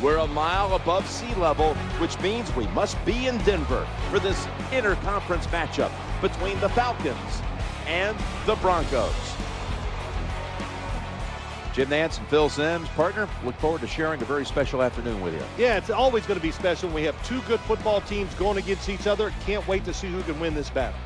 We're a mile above sea level, which means we must be in Denver for this interconference matchup between the Falcons and the Broncos. Jim Nance and Phil Simms, partner, look forward to sharing a very special afternoon with you. Yeah, it's always going to be special. We have two good football teams going against each other. Can't wait to see who can win this battle.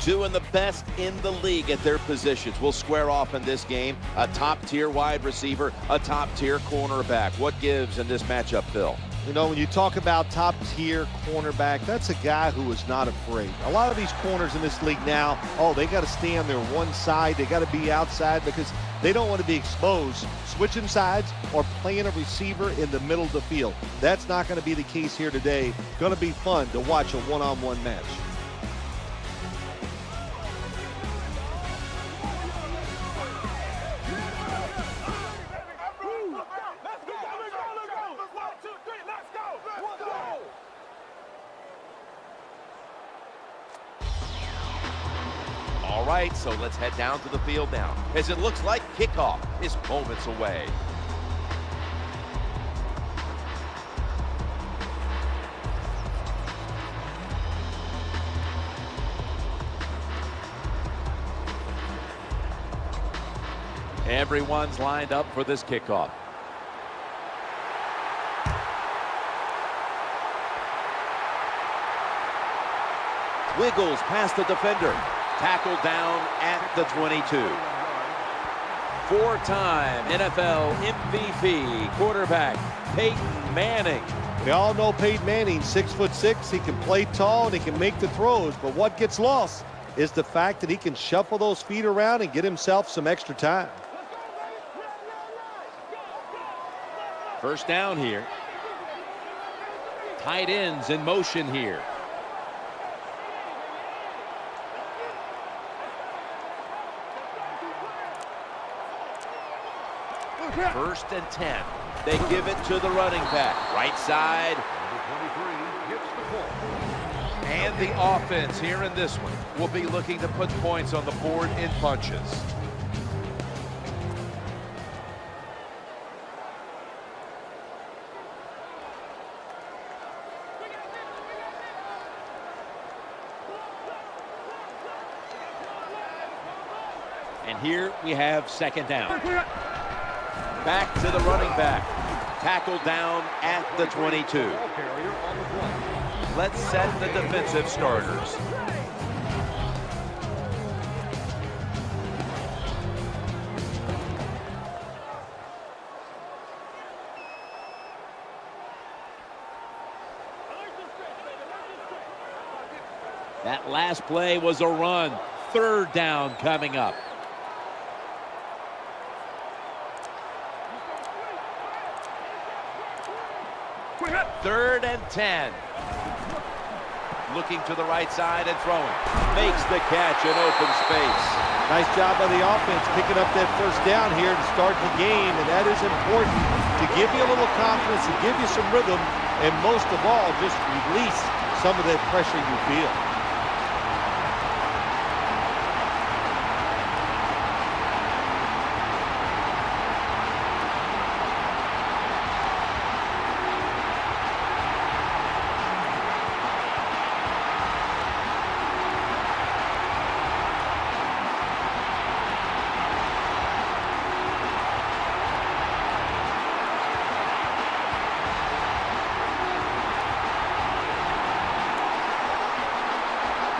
Two of the best in the league at their positions will square off in this game. A top-tier wide receiver, a top-tier cornerback. What gives in this matchup, Phil? You know, when you talk about top-tier cornerback, that's a guy who is not afraid. A lot of these corners in this league now, they got to stay on their one side. They got to be outside because they don't want to be exposed, switching sides, or playing a receiver in the middle of the field. That's not going to be the case here today. Going to be fun to watch a one-on-one match. All right, so let's head down to the field now, as it looks like kickoff is moments away. Everyone's lined up for this kickoff. Wiggles past the defender. Tackled down at the 22. Four-time NFL MVP quarterback Peyton Manning. We all know Peyton Manning, 6'6". He can play tall and he can make the throws. But what gets lost is the fact that he can shuffle those feet around and get himself some extra time. First down here. Tight ends in motion here. First and 10. They give it to the running back. Right side. And the offense here in this one will be looking to put points on the board in bunches. And here we have second down. Back to the running back. Tackled down at the 22. Let's set the defensive starters. That last play was a run. Third down coming up. Third and 10. Looking to the right side and throwing. Makes the catch in open space. Nice job by the offense picking up that first down here to start the game, and that is important to give you a little confidence, to give you some rhythm, and most of all, just release some of that pressure you feel.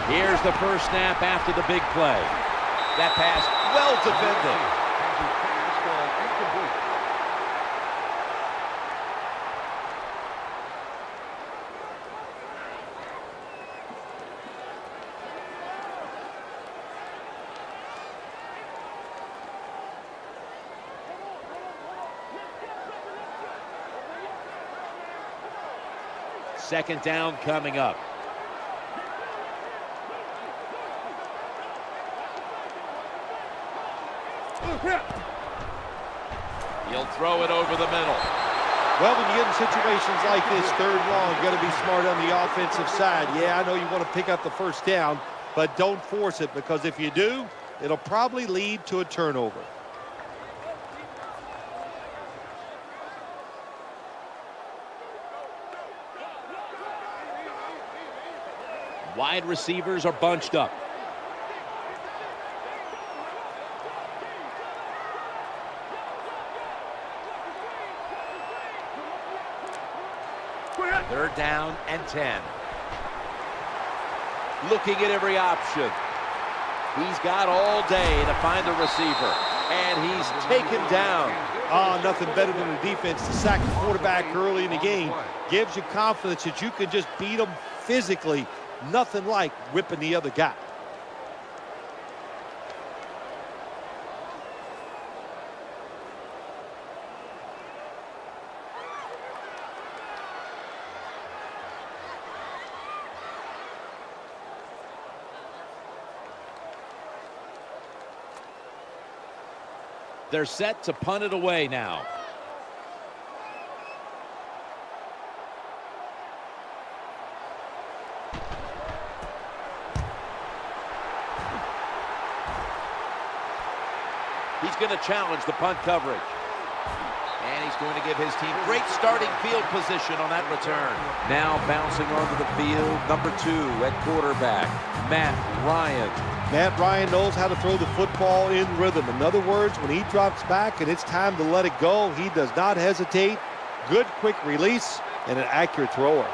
Here's the first snap after the big play. That pass well defended. Second down coming up. He'll throw it over the middle. Well, when you get in situations like this, third long, you got to be smart on the offensive side. Yeah, I know you want to pick up the first down, but don't force it, because if you do, it'll probably lead to a turnover. Wide receivers are bunched up. Third down and 10. Looking at every option. He's got all day to find the receiver, and he's taken down. Nothing better than a defense to sack the quarterback early in the game. Gives you confidence that you can just beat them physically. Nothing like whipping the other guy. They're set to punt it away now. He's going to challenge the punt coverage. And he's going to give his team great starting field position on that return. Now bouncing onto the field, number 2 at quarterback, Matt Ryan. Matt Ryan knows how to throw the football in rhythm. In other words, when he drops back and it's time to let it go, he does not hesitate. Good quick release and an accurate thrower.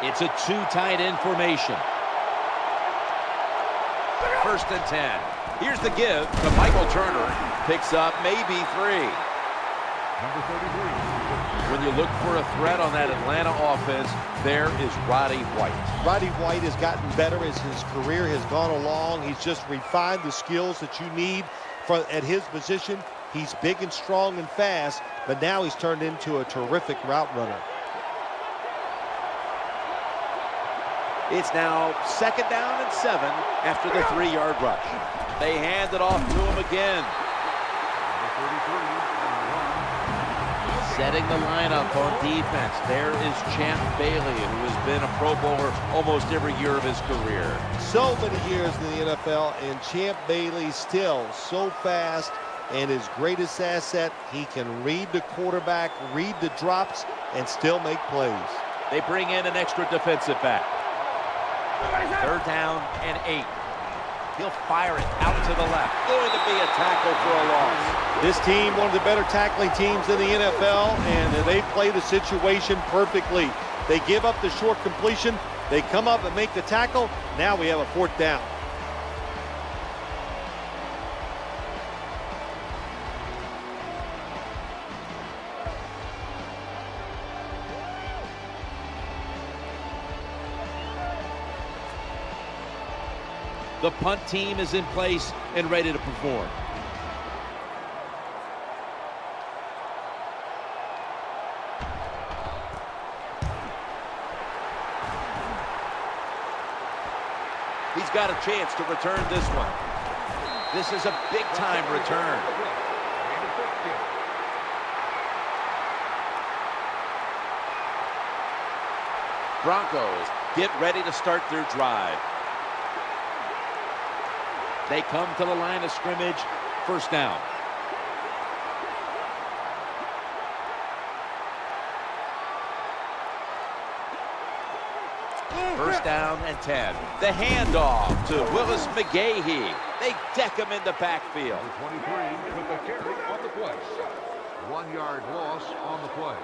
It's a 2 tight end formation. First and 10. Here's the give to Michael Turner. Picks up maybe 3. Number 33. When you look for a threat on that Atlanta offense, there is Roddy White. Roddy White has gotten better as his career has gone along. He's just refined the skills that you need at his position. He's big and strong and fast, but now he's turned into a terrific route runner. It's now 2nd down and 7 after the 3-yard rush. They hand it off to him again. Setting the lineup on defense, there is Champ Bailey, who has been a Pro Bowler almost every year of his career. So many years in the NFL, and Champ Bailey still so fast, and his greatest asset, he can read the quarterback, read the drops, and still make plays. They bring in an extra defensive back. 3rd down and 8. He'll fire it out to the left. Going to be a tackle for a loss. This team, one of the better tackling teams in the NFL, and they play the situation perfectly. They give up the short completion. They come up and make the tackle. Now we have a 4th down. The punt team is in place and ready to perform. He's got a chance to return this one. This is a big-time return. Broncos get ready to start their drive. They come to the line of scrimmage. 1st down. First down and 10. The handoff to Willis McGahee. They deck him in the backfield. 23 with the carry on the play. 1-yard loss on the play.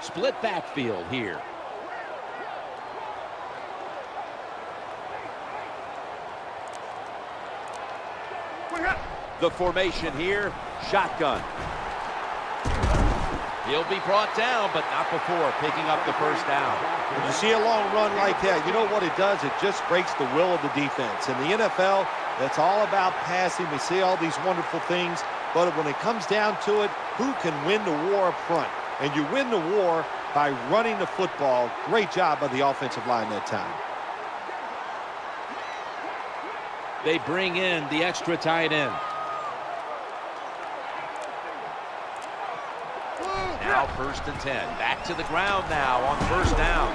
Split backfield here. The formation here, shotgun. He'll be brought down, but not before picking up the 1st down. When you see a long run like that, you know what it does? It just breaks the will of the defense. In the NFL, it's all about passing. We see all these wonderful things, but when it comes down to it, who can win the war up front? And you win the war by running the football. Great job by the offensive line that time. They bring in the extra tight end. Now 1st and 10. Back to the ground now on 1st down.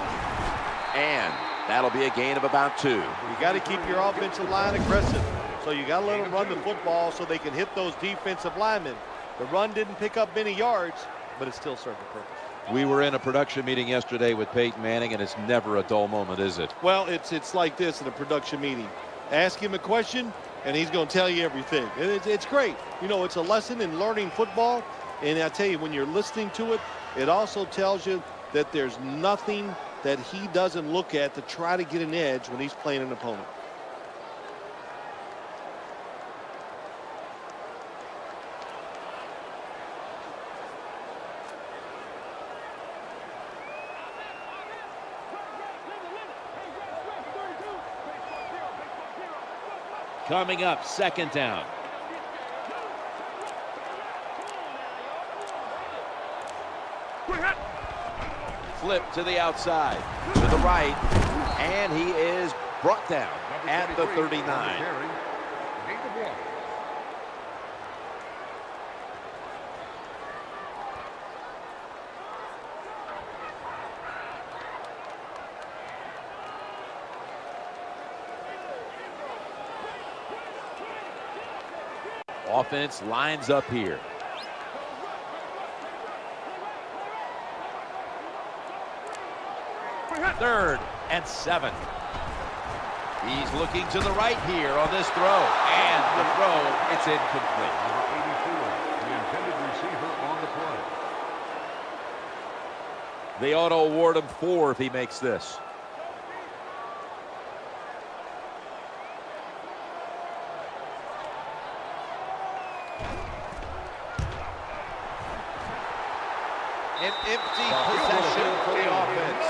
And That'll be a gain of about 2. You got to keep your offensive line aggressive. So you got to let them run the football so they can hit those defensive linemen. The run didn't pick up many yards, but it still served a purpose. We were in a production meeting yesterday with Peyton Manning, and it's never a dull moment, is it? Well, it's like this in a production meeting. Ask him a question, and he's going to tell you everything. It's great. You know, it's a lesson in learning football. And I tell you, when you're listening to it, it also tells you that there's nothing that he doesn't look at to try to get an edge when he's playing an opponent. Coming up, 2nd down. Flip to the outside, to the right, and he is brought down at the 39. Offense lines up here. Third and 7. He's looking to the right here on this throw. And the throw, it's incomplete. Number 84, the intended receiver on the play. They ought to award him 4 if he makes this. An empty possession for the offense.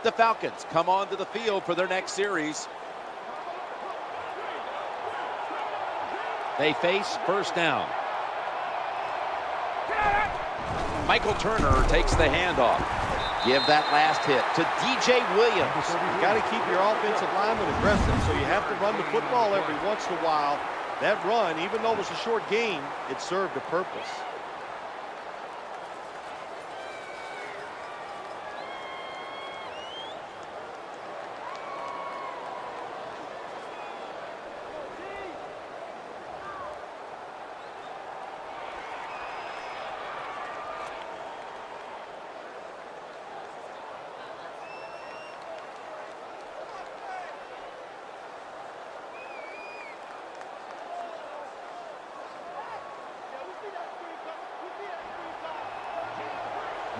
The Falcons come onto the field for their next series. They face 1st down. Michael Turner takes the handoff. Give that last hit to DJ Williams. You got to keep your offensive lineman aggressive, so you have to run the football every once in a while. That run, even though it was a short game, it served a purpose.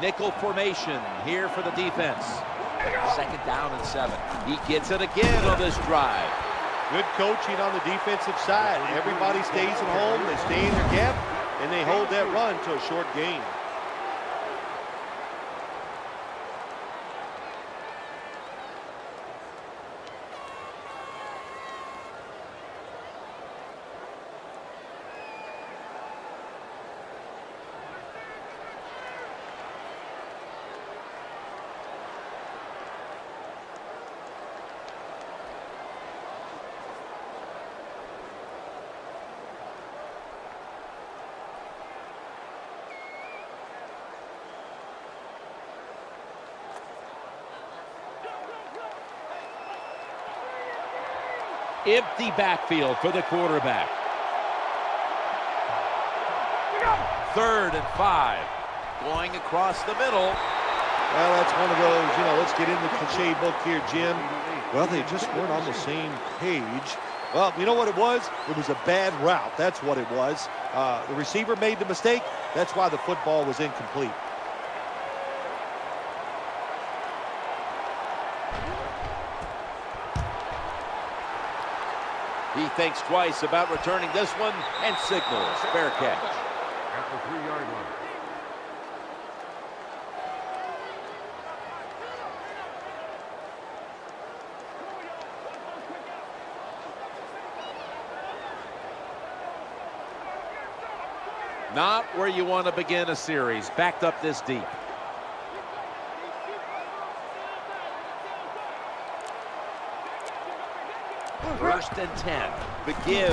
Nickel formation here for the defense. 2nd down and 7. He gets it again on this drive. Good coaching on the defensive side. Everybody stays at home, they stay in their gap, and they hold that run to a short gain. Empty backfield for the quarterback. 3rd and 5. Going across the middle. Well, that's one of those, you know, let's get in the cliche book here, Jim. Well, they just weren't on the same page. Well, you know what it was? It was a bad route. That's what it was. The receiver made the mistake. That's why the football was incomplete. He thinks twice about returning this one and signals fair catch. At the 3-yard line. Not where you want to begin a series, backed up this deep. First and 10. The give.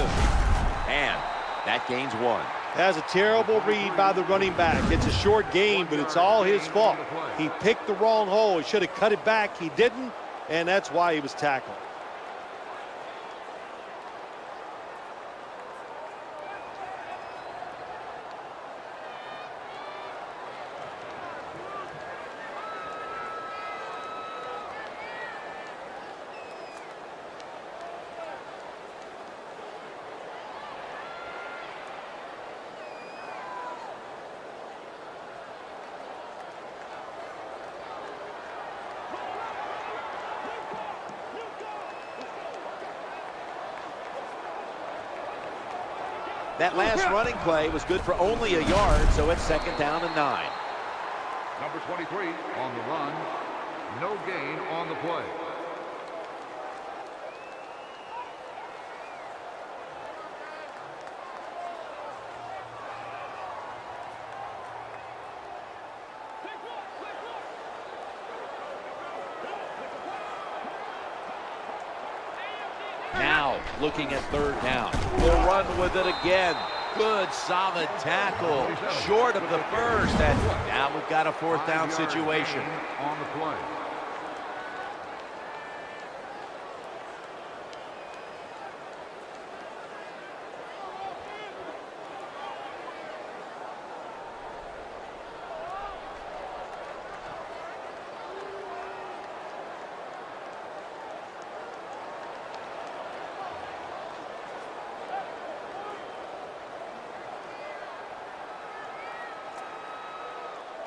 And that gains 1. That's a terrible read by the running back. It's a short game, but it's all his fault. He picked the wrong hole. He should have cut it back. He didn't, and that's why he was tackled. That last running play was good for only a yard, so it's 2nd down and 9. Number 23 on the run. No gain on the play. Now looking at 3rd down. We'll run with it again. Good, solid tackle. Short of the first. And now we've got a 4th down situation. On the play.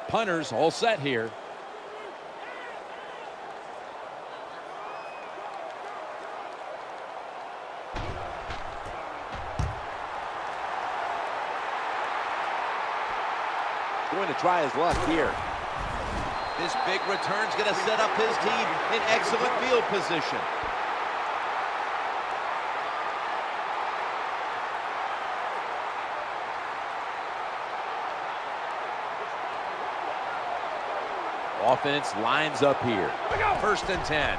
Punters all set here. Going to try his luck here. This big return's going to set up his team in excellent field position. Offense lines up here. 1st and 10.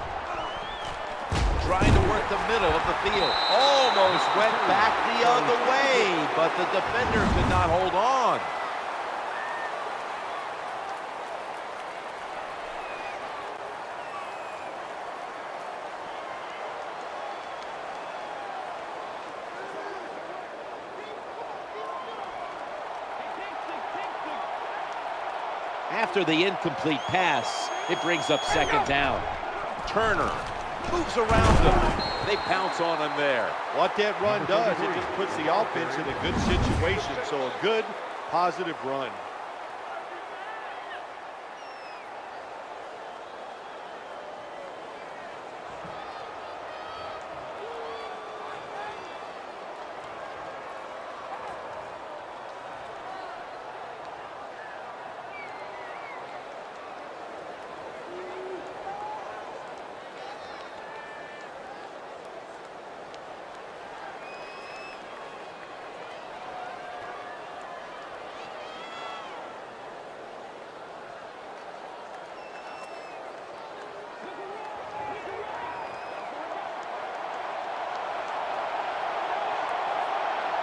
Trying to work the middle of the field. Almost went back the other way, but the defender could not hold on. After the incomplete pass, it brings up 2nd down. Turner moves around him. They pounce on him there. What that run does, it just puts the offense in a good situation. So a good, positive run.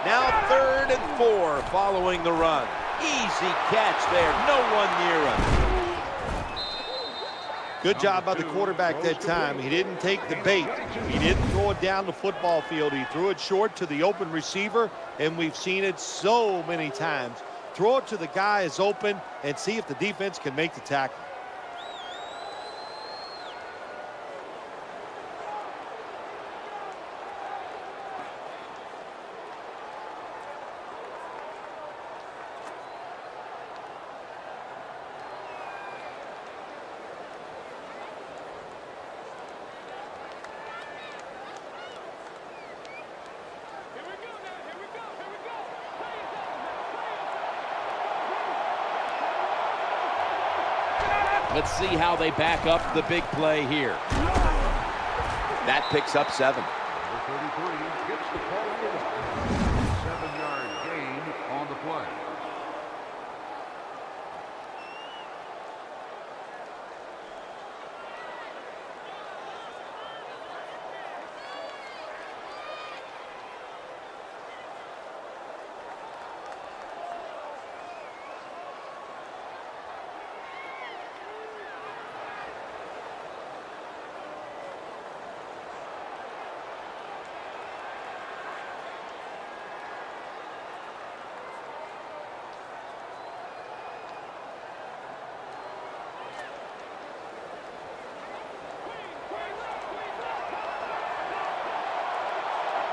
Now 3rd and 4 following the run. Easy catch there. No one near him. Good job by the quarterback that time. He didn't take the bait. He didn't throw it down the football field. He threw it short to the open receiver, and we've seen it so many times. Throw it to the guy is open and see if the defense can make the tackle. Let's see how they back up the big play here. That picks up 7. Number 33 gets the call on the line. 7-yard gain on the play.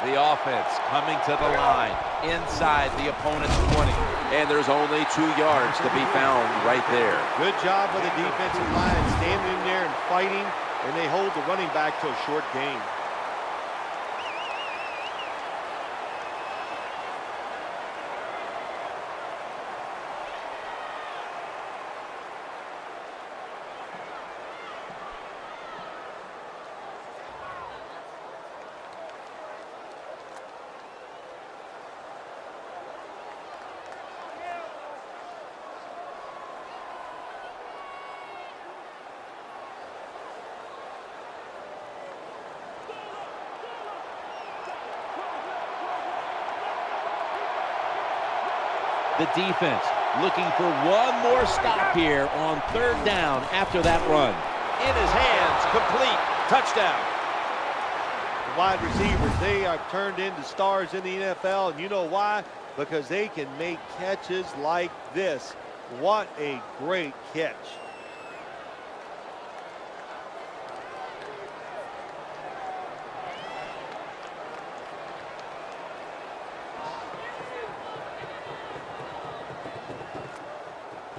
The offense coming to the line inside the opponent's 20. And there's only 2 yards to be found right there. Good job by the defensive line, standing in there and fighting, and they hold the running back to a short gain. The defense looking for one more stop here on 3rd down after that run. In his hands, complete, touchdown. The wide receivers, they are turned into stars in the NFL, and you know why? Because they can make catches like this. What a great catch.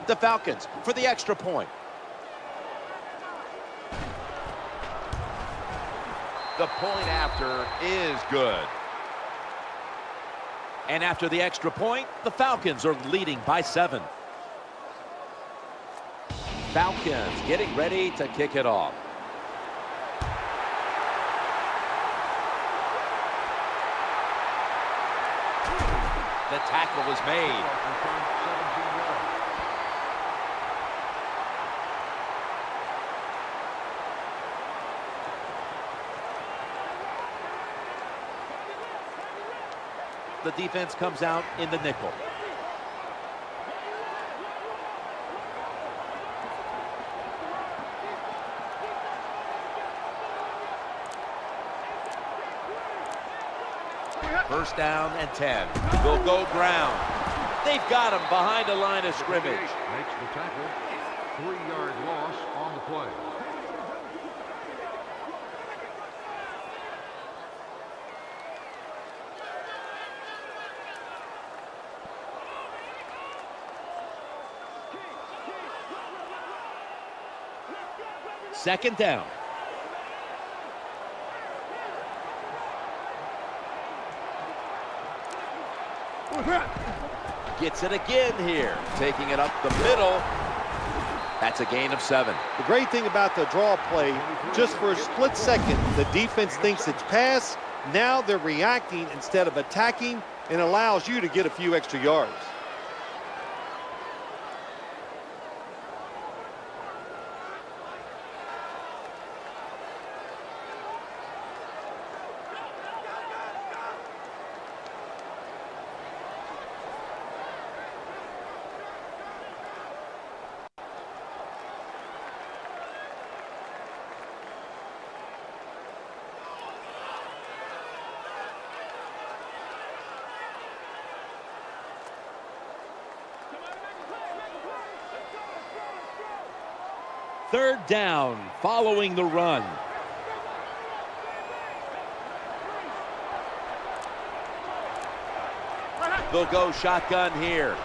The Falcons for the extra point. The point after is good. And after the extra point, the Falcons are leading by 7. Falcons getting ready to kick it off. The tackle was made. The defense comes out in the nickel. First down and 10. Will go ground. They've got him behind the line of scrimmage. Makes the tackle. 3-yard loss on the play. Second down. Gets it again here. Taking it up the middle. That's a gain of 7. The great thing about the draw play, just for a split second, the defense thinks it's pass. Now they're reacting instead of attacking, and allows you to get a few extra yards. Third down following the run. They'll go shotgun here.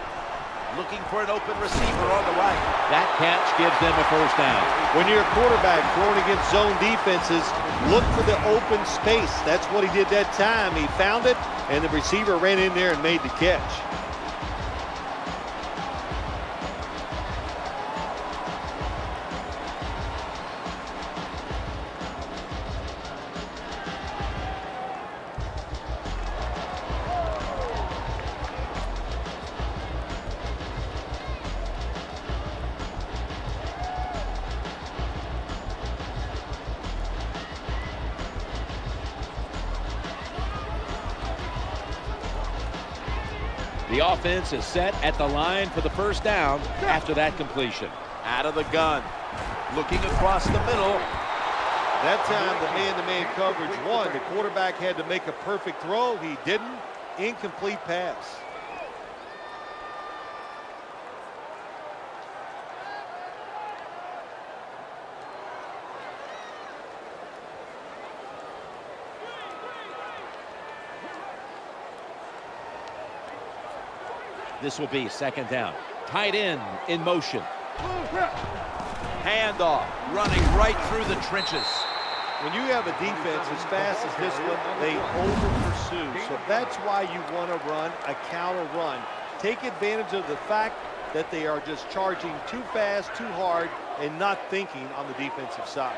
Looking for an open receiver on the right. That catch gives them a first down. When you're a quarterback throwing against zone defenses, look for the open space. That's what he did that time. He found it, and the receiver ran in there and made the catch. The offense is set at the line for the first down after that completion. Out of the gun. Looking across the middle. That time the man-to-man coverage won. The quarterback had to make a perfect throw. He didn't. Incomplete pass. This will be second down. Tight end in motion. Handoff, running right through the trenches. When you have a defense as fast as this one, they over-pursue. So that's why you want to run a counter run. Take advantage of the fact that they are just charging too fast, too hard, and not thinking on the defensive side.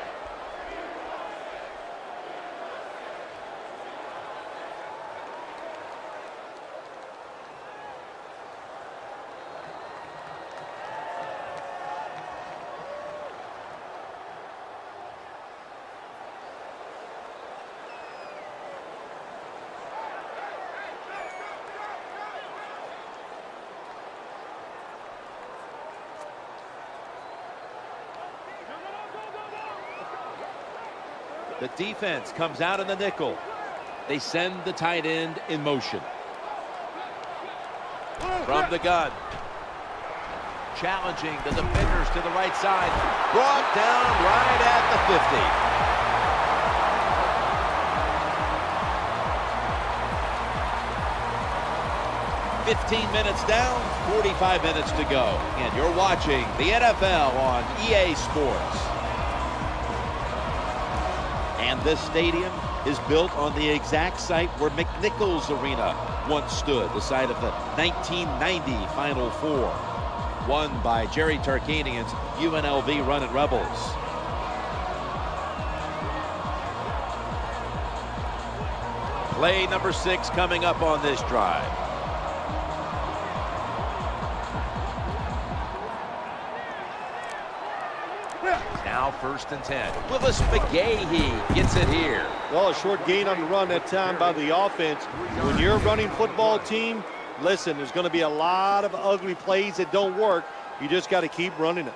The defense comes out in the nickel. They send the tight end in motion. From the gun. Challenging the defenders to the right side. Brought down right at the 50. 15 minutes down, 45 minutes to go. And you're watching the NFL on EA Sports. And this stadium is built on the exact site where McNichols Arena once stood, the site of the 1990 Final Four, won by Jerry Tarkanian's UNLV Runnin' Rebels. Play number 6 coming up on this drive. Now 1st and 10. Willis McGahee gets it here. Well, a short gain on the run that time by the offense. When you're a running football team, listen, there's going to be a lot of ugly plays that don't work. You just got to keep running it.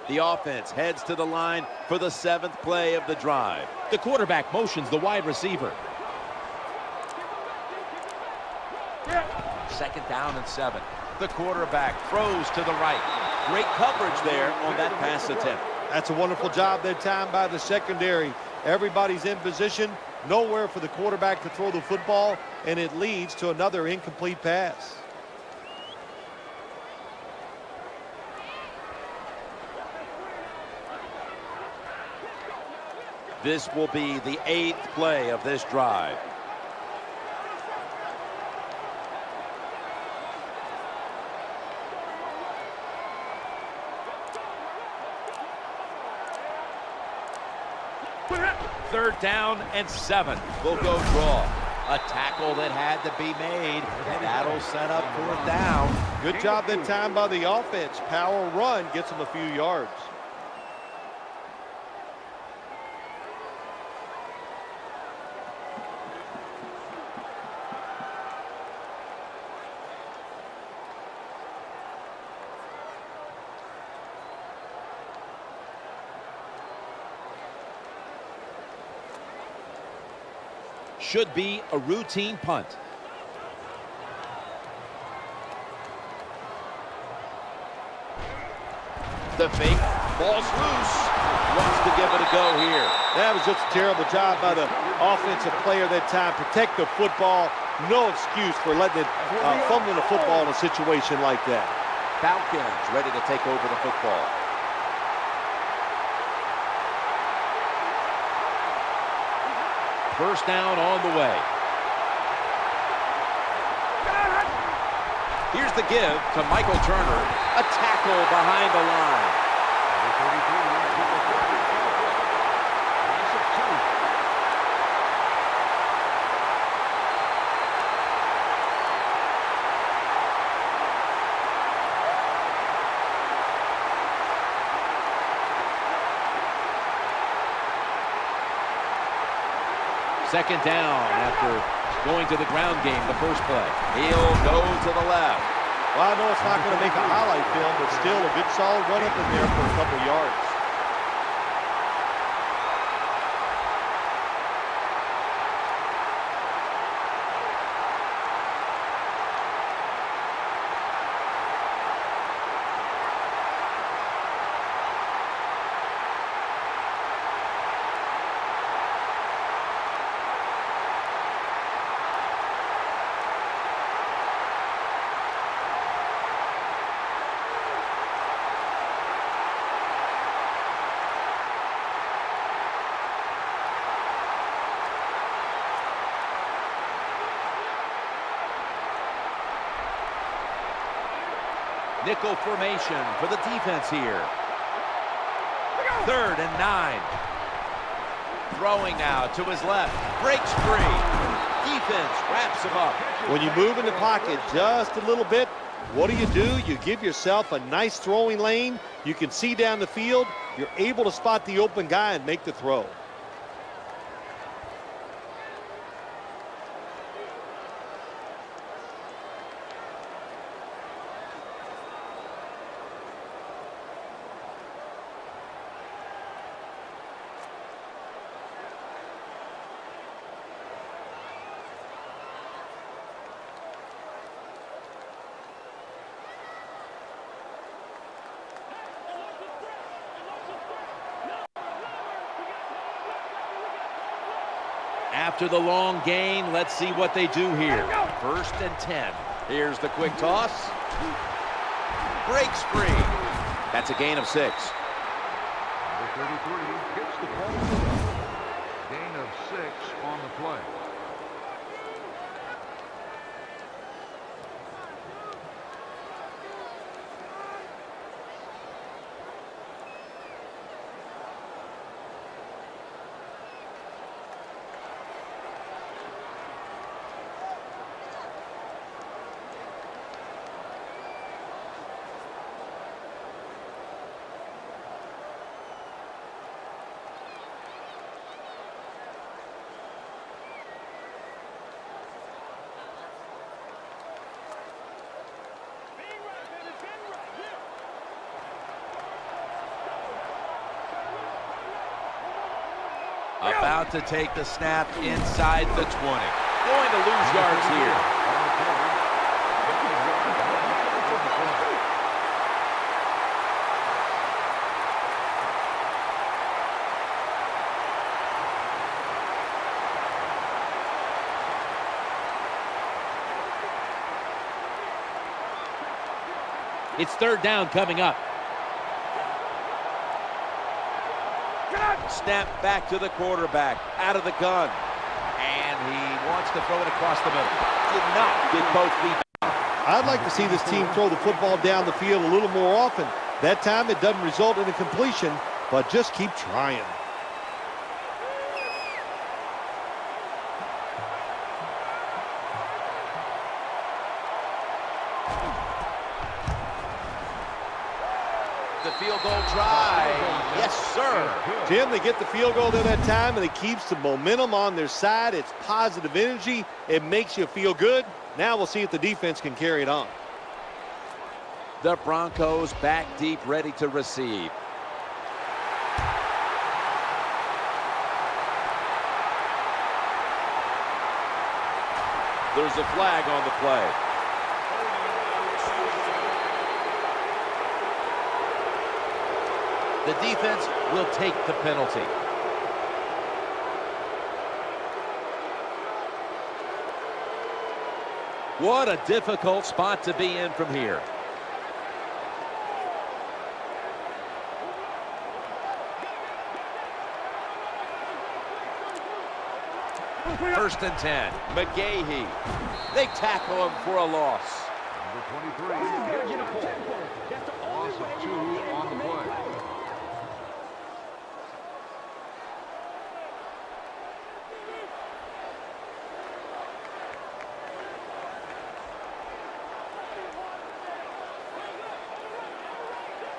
The offense heads to the line for the 7th play of the drive. The quarterback motions the wide receiver. 2nd down and 7. The quarterback throws to the right. Great coverage there on that pass attempt. That's a wonderful job that time by the secondary. Everybody's in position, nowhere for the quarterback to throw the football, and it leads to another incomplete pass. This will be the 8th play of this drive. Third down and 7. We'll go draw. A tackle that had to be made, and that'll set up 4th down. Good job that time by the offense. Power run gets them a few yards. Should be a routine punt. The fake, ball's loose. Wants to give it a go here. That was just a terrible job by the offensive player that time. Protect the football. No excuse for letting it fumbling the football in a situation like that. Falcons ready to take over the football. First down on the way. Here's the give to Michael Turner. A tackle behind the line. Second down after going to the ground game the first play. He'll go to the left. Well, I know it's not going to make a highlight film, but still a good solid run up in there for a couple yards. Nickel formation for the defense here. 3rd and 9. Throwing now to his left. Breaks free. Defense wraps him up. When you move in the pocket just a little bit, what do? You give yourself a nice throwing lane. You can see down the field. You're able to spot the open guy and make the throw. After the long gain, let's see what they do here. 1st and 10. Here's the quick toss. Breaks free. That's a gain of 6. Number 33 gets the ball. Gain of 6 on the play. About to take the snap inside the 20. Going to lose yards here. It's 3rd down coming up. Snap back to the quarterback, out of the gun. And he wants to throw it across the middle. Did not get both feet. I'd like to see this team throw the football down the field a little more often. That time it doesn't result in a completion, but just keep trying. The field goal try. Yes, sir. Jim, they get the field goal there that time, and it keeps the momentum on their side. It's positive energy. It makes you feel good. Now we'll see if the defense can carry it on. The Broncos back deep, ready to receive. There's a flag on the play. The defense will take the penalty. What a difficult spot to be in from here. First and 10. McGahee. They tackle him for a loss. Number 23 gets the ball. Loss of 2 on the play.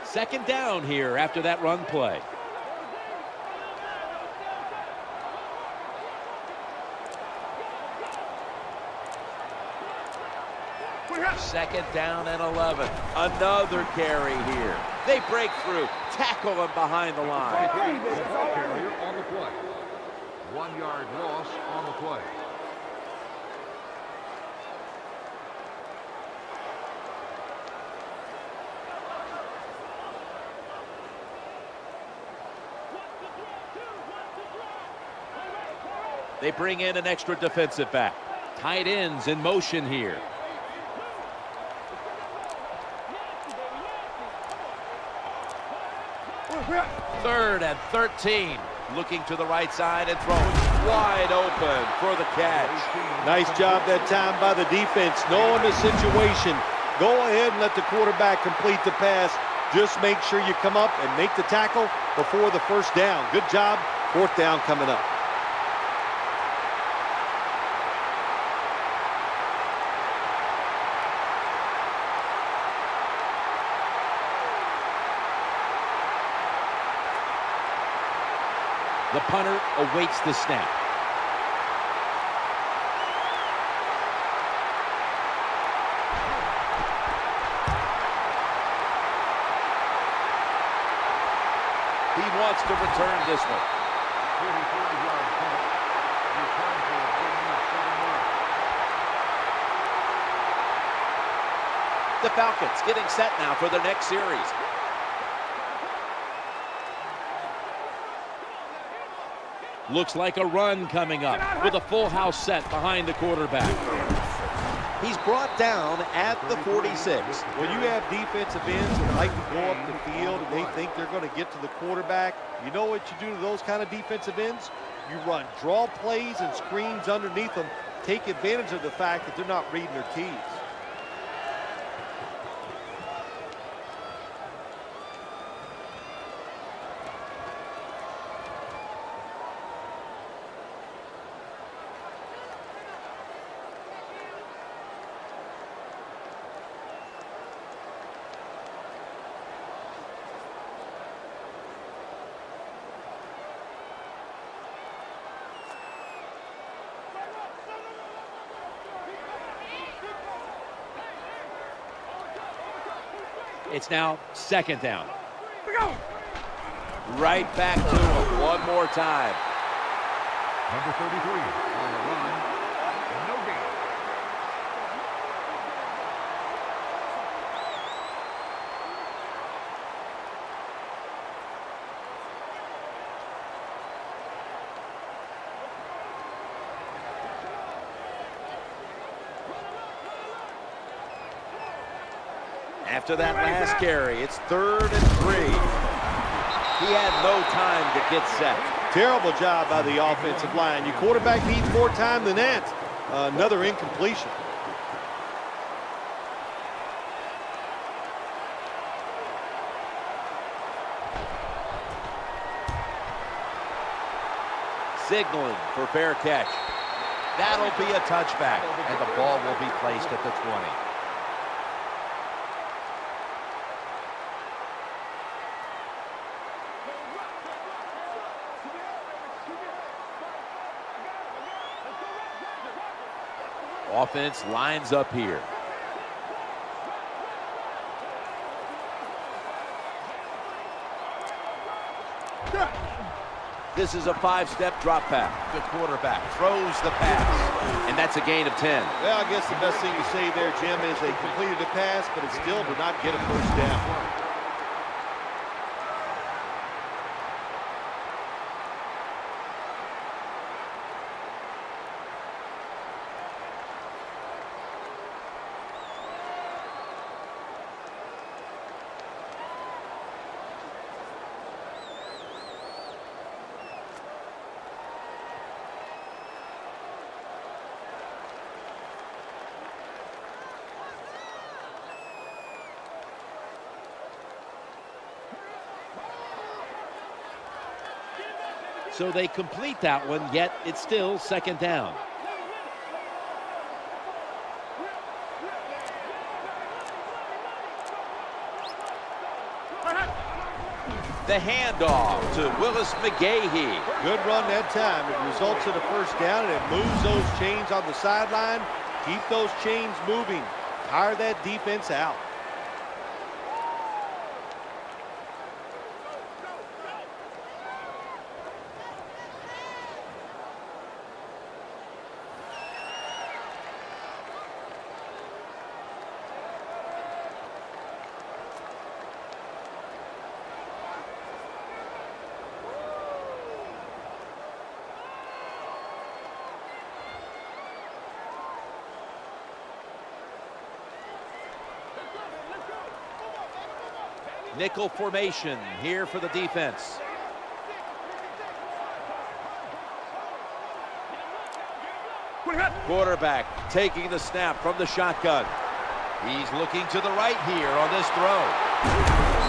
Second down here after that run play. Second down and 11. Another carry here. They break through, tackle him behind the line. Carrier on the play. 1 yard loss on the play. They bring in an extra defensive back. Tight ends in motion here. Third and 13. Looking to the right side and throwing wide open for the catch. Nice job that time by the defense, knowing the situation. Go ahead and let the quarterback complete the pass. Just make sure you come up and make the tackle before the first down. Good job. Fourth down coming up. The punter awaits the snap. He wants to return this one. 45-yard punt. Return for a gain of 7 yards. The Falcons getting set now for their next series. Looks like a run coming up with a full house set behind the quarterback. He's brought down at the 46. When you have defensive ends that like to go up the field and they think they're going to get to the quarterback, you know what you do to those kind of defensive ends? You run draw plays and screens underneath them. Take advantage of the fact that they're not reading their keys. It's now second down. Right back to him one more time. Number 33 on the run. No gain. After that last carry, it's 3rd and 3. He had no time to get set. Terrible job by the offensive line. Your quarterback needs more time than that. Another incompletion. Signaling for fair catch. That'll be a touchback, and the ball will be placed at the 20. Offense lines up here. This is a 5-step drop back. The quarterback throws the pass, and that's a gain of 10. Well, I guess the best thing to say there, Jim, is they completed the pass, but it still did not get a first down. So they complete that one, yet it's still second down. The handoff to Willis McGahee. Good run that time. It results in a first down, and it moves those chains on the sideline. Keep those chains moving. Tire that defense out. Nickel formation here for the defense. Quarterback taking the snap from the shotgun. He's looking to the right here on this throw.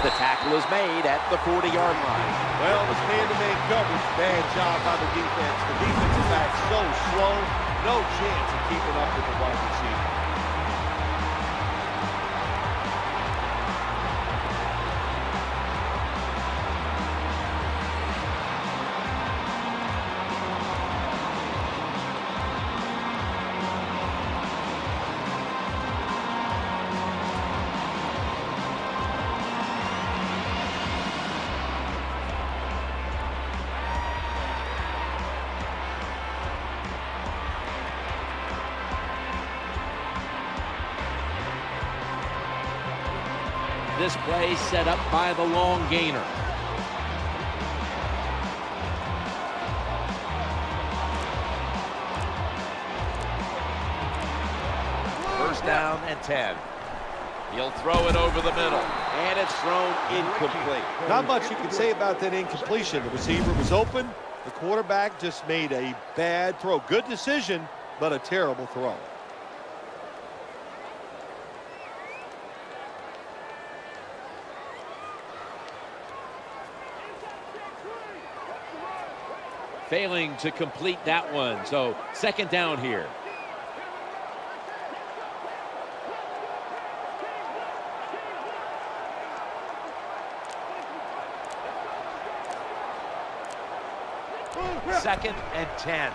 The tackle is made at the 40-yard line. Well, this man-to-man coverage, bad job by the defense. The defensive back so slow, no chance of keeping up with the wide receiver. This play set up by the long gainer. First down and 10. He'll throw it over the middle, and it's thrown incomplete. Not much you can say about that incompletion. The receiver was open. The quarterback just made a bad throw. Good decision, but a terrible throw. Failing to complete that one, so second down here. Second and 10.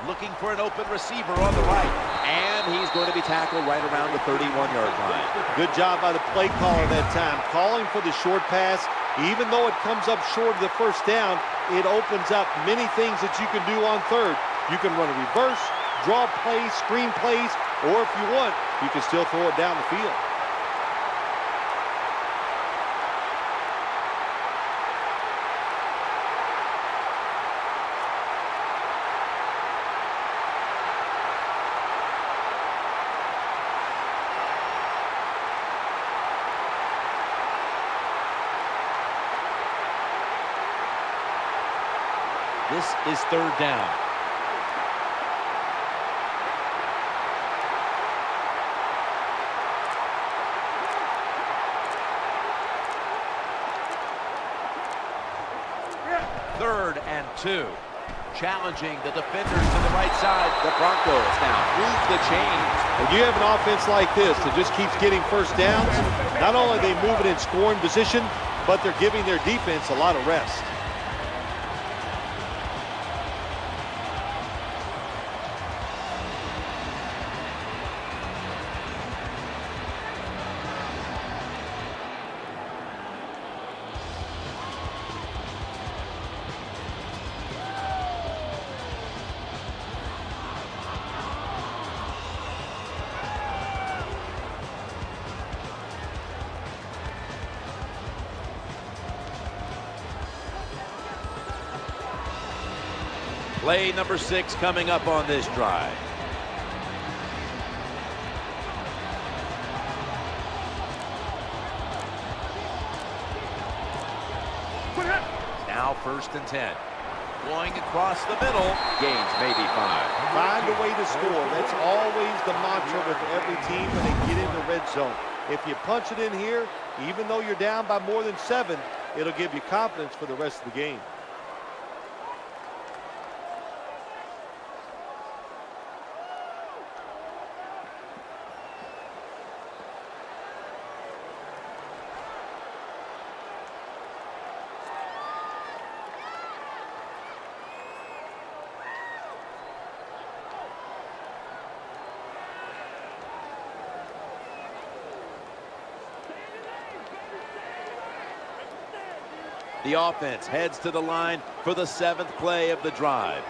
Looking for an open receiver on the right. And he's going to be tackled right around the 31-yard line. Good job by the play caller that time, calling for the short pass. Even though it comes up short of the first down, it opens up many things that you can do on third. You can run a reverse, draw plays, screen plays, or if you want, you can still throw it down the field. This is third down. Third and 2. Challenging the defenders to the right side. The Broncos now move the chains. When you have an offense like this that just keeps getting first downs, not only are they moving in scoring position, but they're giving their defense a lot of rest. Play number 6 coming up on this drive. Now first and 10. Going across the middle. Gains maybe 5. Find a way to score. That's always the mantra with every team when they get into red zone. If you punch it in here, even though you're down by more than 7, it'll give you confidence for the rest of the game. The offense heads to the line for the 7th play of the drive.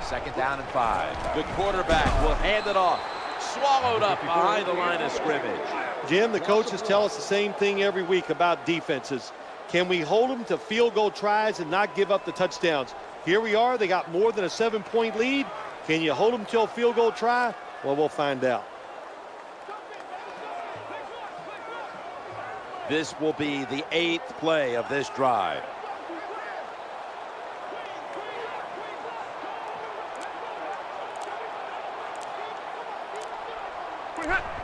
Second down and 5. The quarterback will hand it off. Swallowed up behind the line of scrimmage. Jim, the coaches tell us the same thing every week about defenses. Can we hold them to field goal tries and not give up the touchdowns? Here we are. They got more than a 7-point lead. Can you hold them till a field goal try? Well, we'll find out. This will be the 8th play of this drive.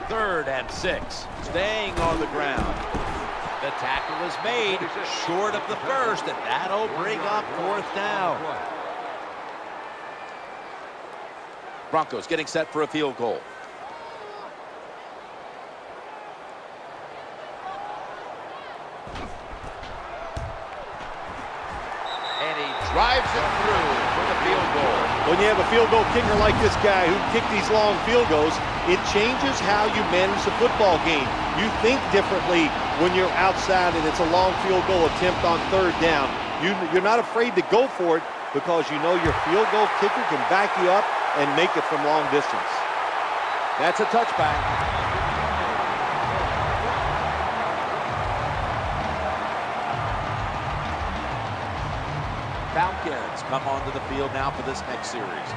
Third and 6. Staying on the ground. The tackle is made short of the first, and that'll bring up 4th down. Broncos getting set for a field goal. And he drives it through for the field goal. When you have a field goal kicker like this guy who kicked these long field goals, it changes how you manage the football game. You think differently when you're outside and it's a long field goal attempt on 3rd down. You're not afraid to go for it because you know your field goal kicker can back you up and make it from long distance. That's a touchback. Falcons come onto the field now for this next series.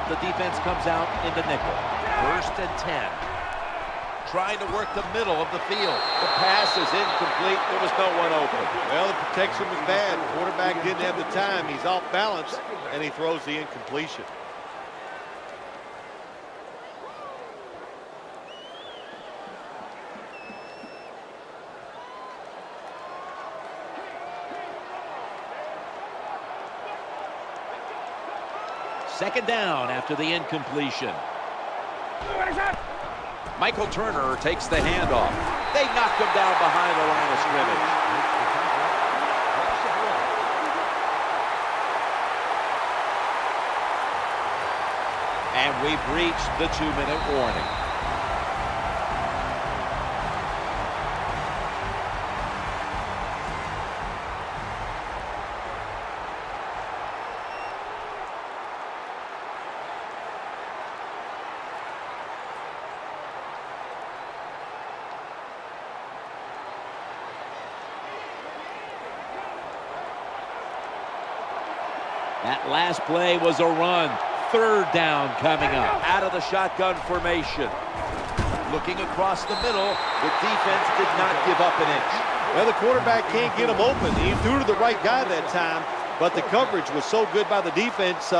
The defense comes out in the nickel. 1st and 10. Trying to work the middle of the field. The pass is incomplete. There was no one open. Well, the protection was bad. The quarterback didn't have the time. He's off balance, and he throws the incompletion. Second down after the incompletion. Michael Turner takes the handoff. They knocked him down behind the line of scrimmage. And we've reached the 2-minute warning. That last play was a run. 3rd down coming up. Out of the shotgun formation. Looking across the middle, the defense did not give up an inch. Well, the quarterback can't get him open. He threw to the right guy that time, but the coverage was so good by the defense,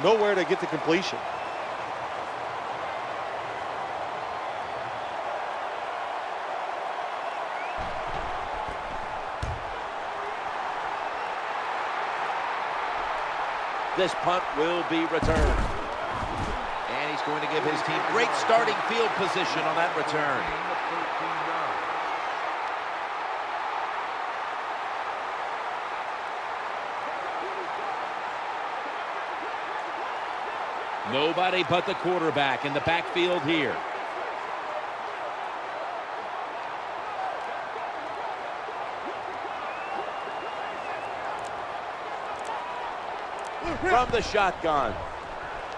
nowhere to get the completion. This punt will be returned. And he's going to give his team great starting field position on that return. Nobody but the quarterback in the backfield here. From the shotgun.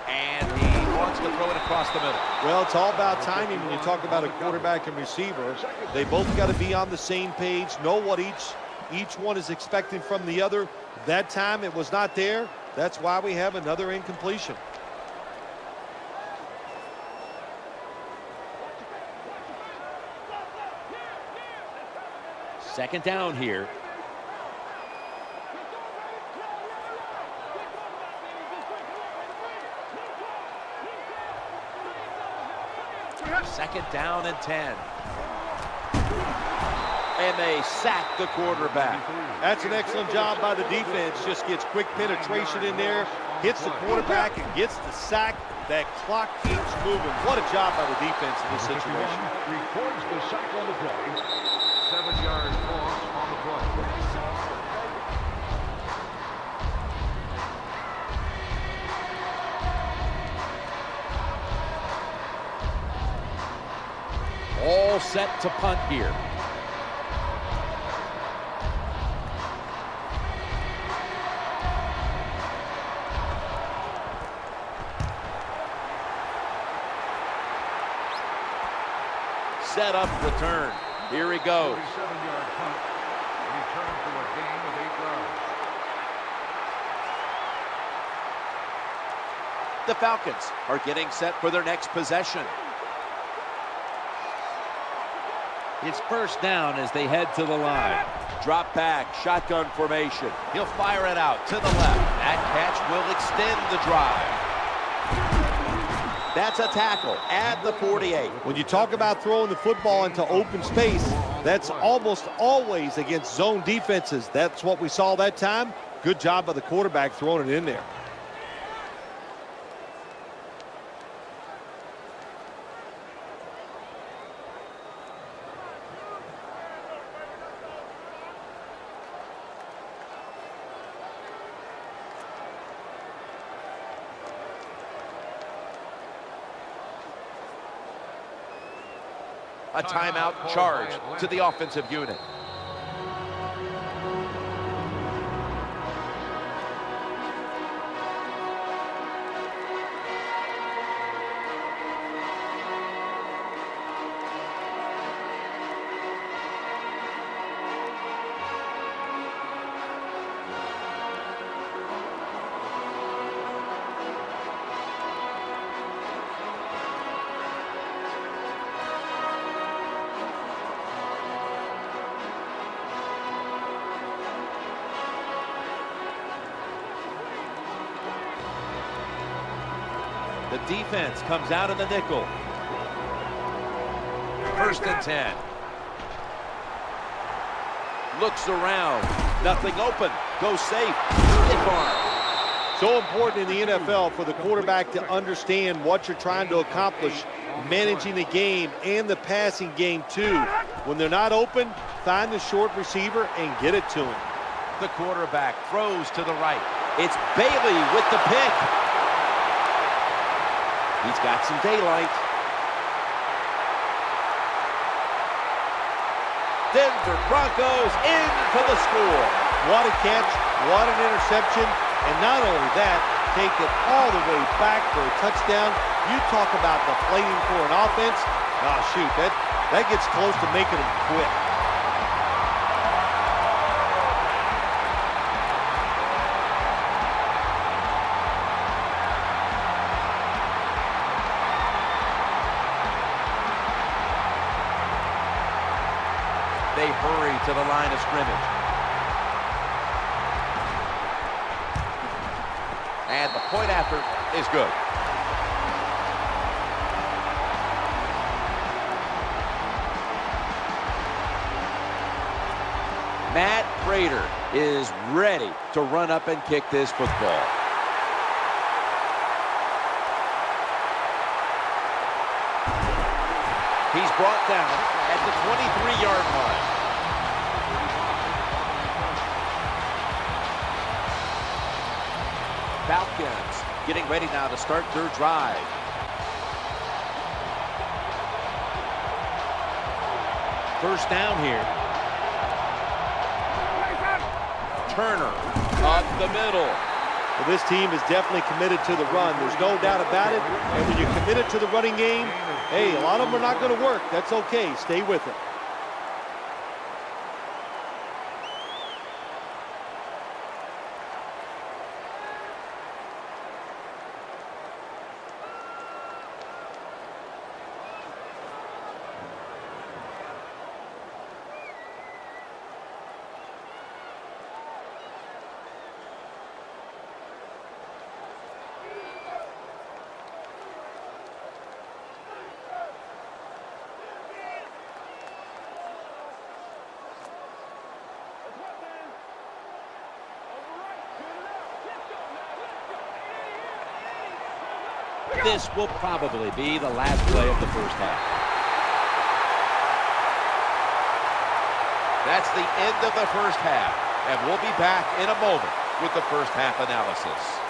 And he wants to throw it across the middle. Well, it's all about timing when you talk about a quarterback and receiver. They both got to be on the same page, know what each one is expecting from the other. That time it was not there. That's why we have another incompletion. Second down here. Second down and 10. And they sack the quarterback. That's an excellent job by the defense. Just gets quick penetration in there, hits the quarterback and gets the sack. That clock keeps moving. What a job by the defense in this situation. Records the sack on the play. 7-yard loss on the play. all set to punt here. Set up return. Here he goes. 37-yard punt. Return for a gain of 8 yards. The Falcons are getting set for their next possession. It's first down as they head to the line. Drop back, shotgun formation. He'll fire it out to the left. That catch will extend the drive. That's a tackle at the 48. When you talk about throwing the football into open space, that's almost always against zone defenses. That's what we saw that time. Good job by the quarterback throwing it in there. A timeout charge to the offensive unit. The defense comes out in the nickel. 1st and 10. Looks around. Nothing open. Goes safe. Stiff arm. So important in the NFL for the quarterback to understand what you're trying to accomplish, managing the game and the passing game too. When they're not open, find the short receiver and get it to him. The quarterback throws to the right. It's Bailey with the pick. He's got some daylight. Denver Broncos in for the score. What a catch, what an interception, and not only that, take it all the way back for a touchdown. You talk about deflating for an offense. Oh, shoot, that gets close to making them quit. They hurry to the line of scrimmage. And the point after is good. Matt Prater is ready to run up and kick this football. He's brought down at the 23-yard line. Falcons getting ready now to start their drive. First down here. Turner up the middle. Well, this team is definitely committed to the run. There's no doubt about it. And when you're committed to the running game, hey, a lot of them are not going to work. That's okay. Stay with it. This will probably be the last play of the first half. That's the end of the first half, and we'll be back in a moment with the first half analysis.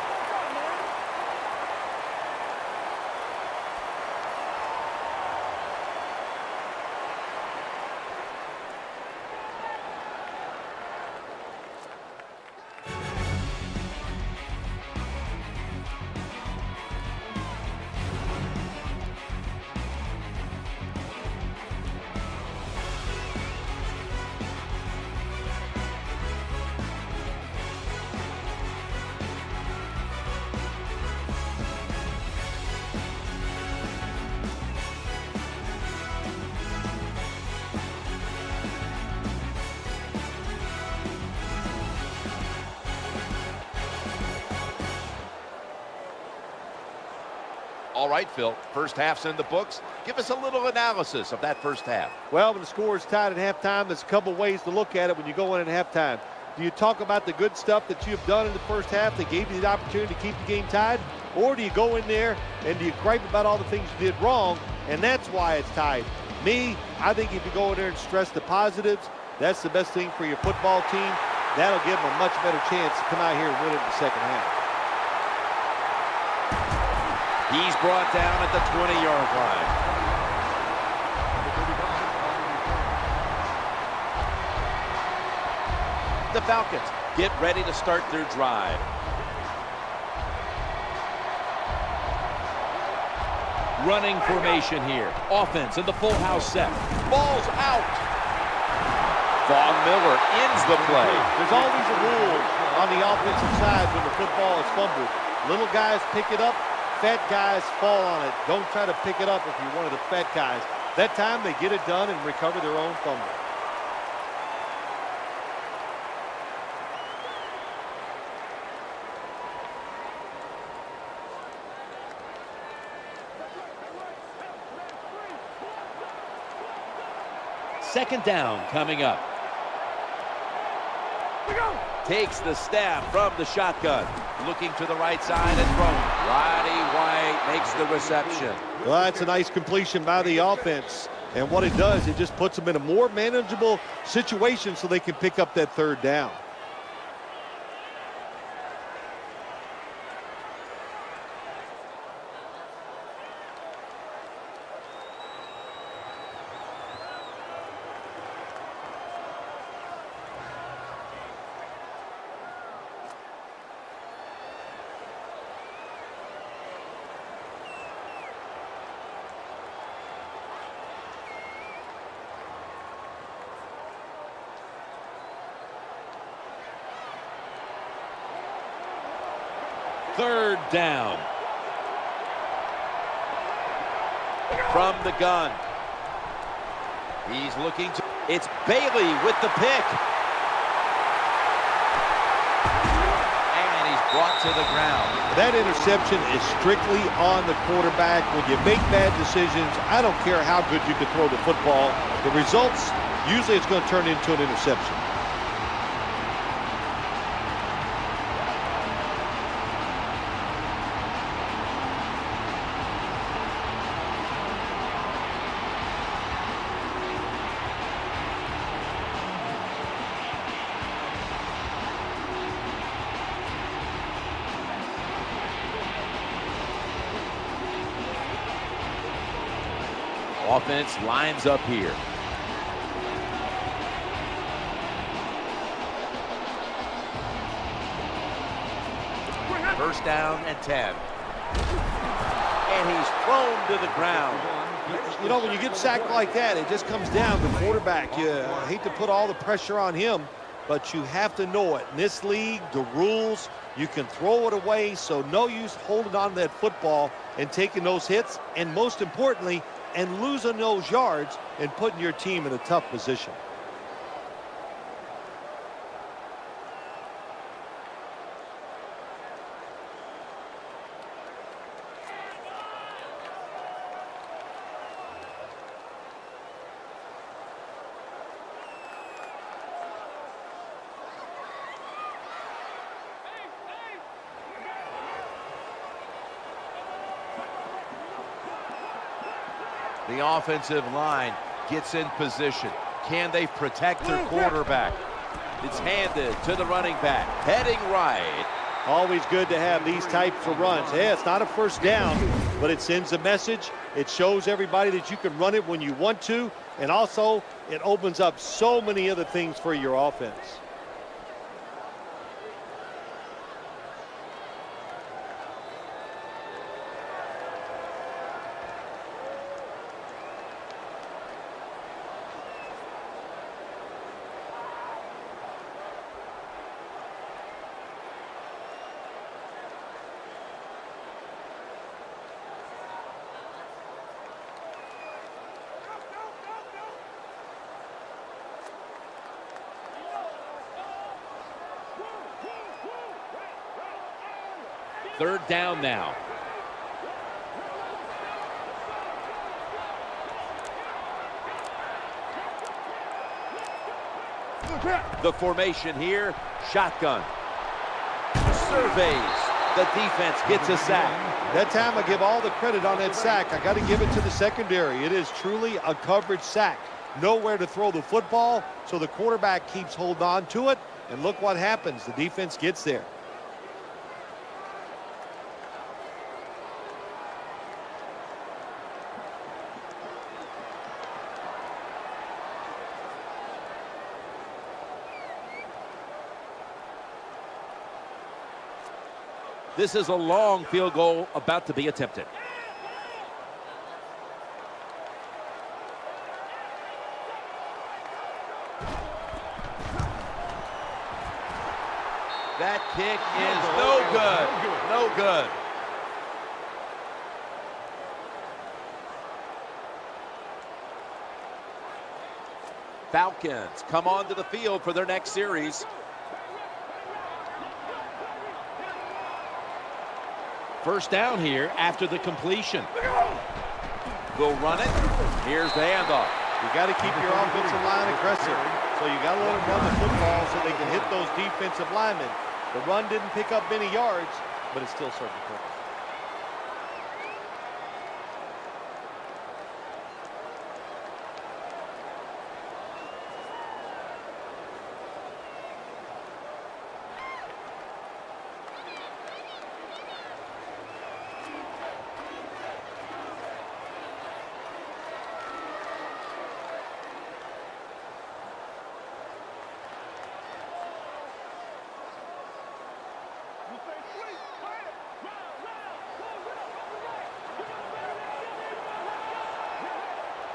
All right, Phil, first half's in the books. Give us a little analysis of that first half. Well, when the score is tied at halftime, there's a couple ways to look at it when you go in at halftime. Do you talk about the good stuff that you've done in the first half that gave you the opportunity to keep the game tied? Or do you go in there and do you gripe about all the things you did wrong, and that's why it's tied? Me, I think if you go in there and stress the positives, that's the best thing for your football team. That'll give them a much better chance to come out here and win it in the second half. He's brought down at the 20-yard line. The Falcons get ready to start their drive. Running formation here. Offense in the full house set. Ball's out. Vaughn Miller ends the play. There's always a rule on the offensive side when the football is fumbled. Little guys pick it up. Fat guys fall on it. Don't try to pick it up if you're one of the fat guys. That time they get it done and recover their own fumble. Second down coming up. Takes the snap from the shotgun. Looking to the right side and throwing. Roddy White makes the reception. Well, that's a nice completion by the offense. And what it does, it just puts them in a more manageable situation so they can pick up that third down. Third down. From the gun. He's looking to... It's Bailey with the pick. And he's brought to the ground. That interception is strictly on the quarterback. When you make bad decisions, I don't care how good you can throw the football. The results, usually it's going to turn into an interception. Offense lines up here. First down and 10. And he's thrown to the ground. You know, when you get sacked like that, it just comes down to the quarterback. You hate to put all the pressure on him, but you have to know it. In this league, the rules, you can throw it away, so no use holding on to that football and taking those hits, and most importantly, and losing those yards and putting your team in a tough position. The offensive line gets in position. Can they protect their quarterback? It's handed to the running back, heading right. Always good to have these types of runs. Hey, it's not a first down, but it sends a message. It shows everybody that you can run it when you want to, and also it opens up so many other things for your offense. Third down now. The formation here, shotgun. Surveys. The defense gets a sack. That time I give all the credit on that sack. I got to give it to the secondary. It is truly a coverage sack. Nowhere to throw the football, so the quarterback keeps holding on to it. And look what happens. The defense gets there. This is a long field goal about to be attempted. That kick is no good. No good. Falcons come onto the field for their next series. First down here after the completion. Go run it. Here's the handoff. You got to keep your offensive line aggressive. So you got to let them run the football so they can hit those defensive linemen. The run didn't pick up many yards, but it still served the purpose.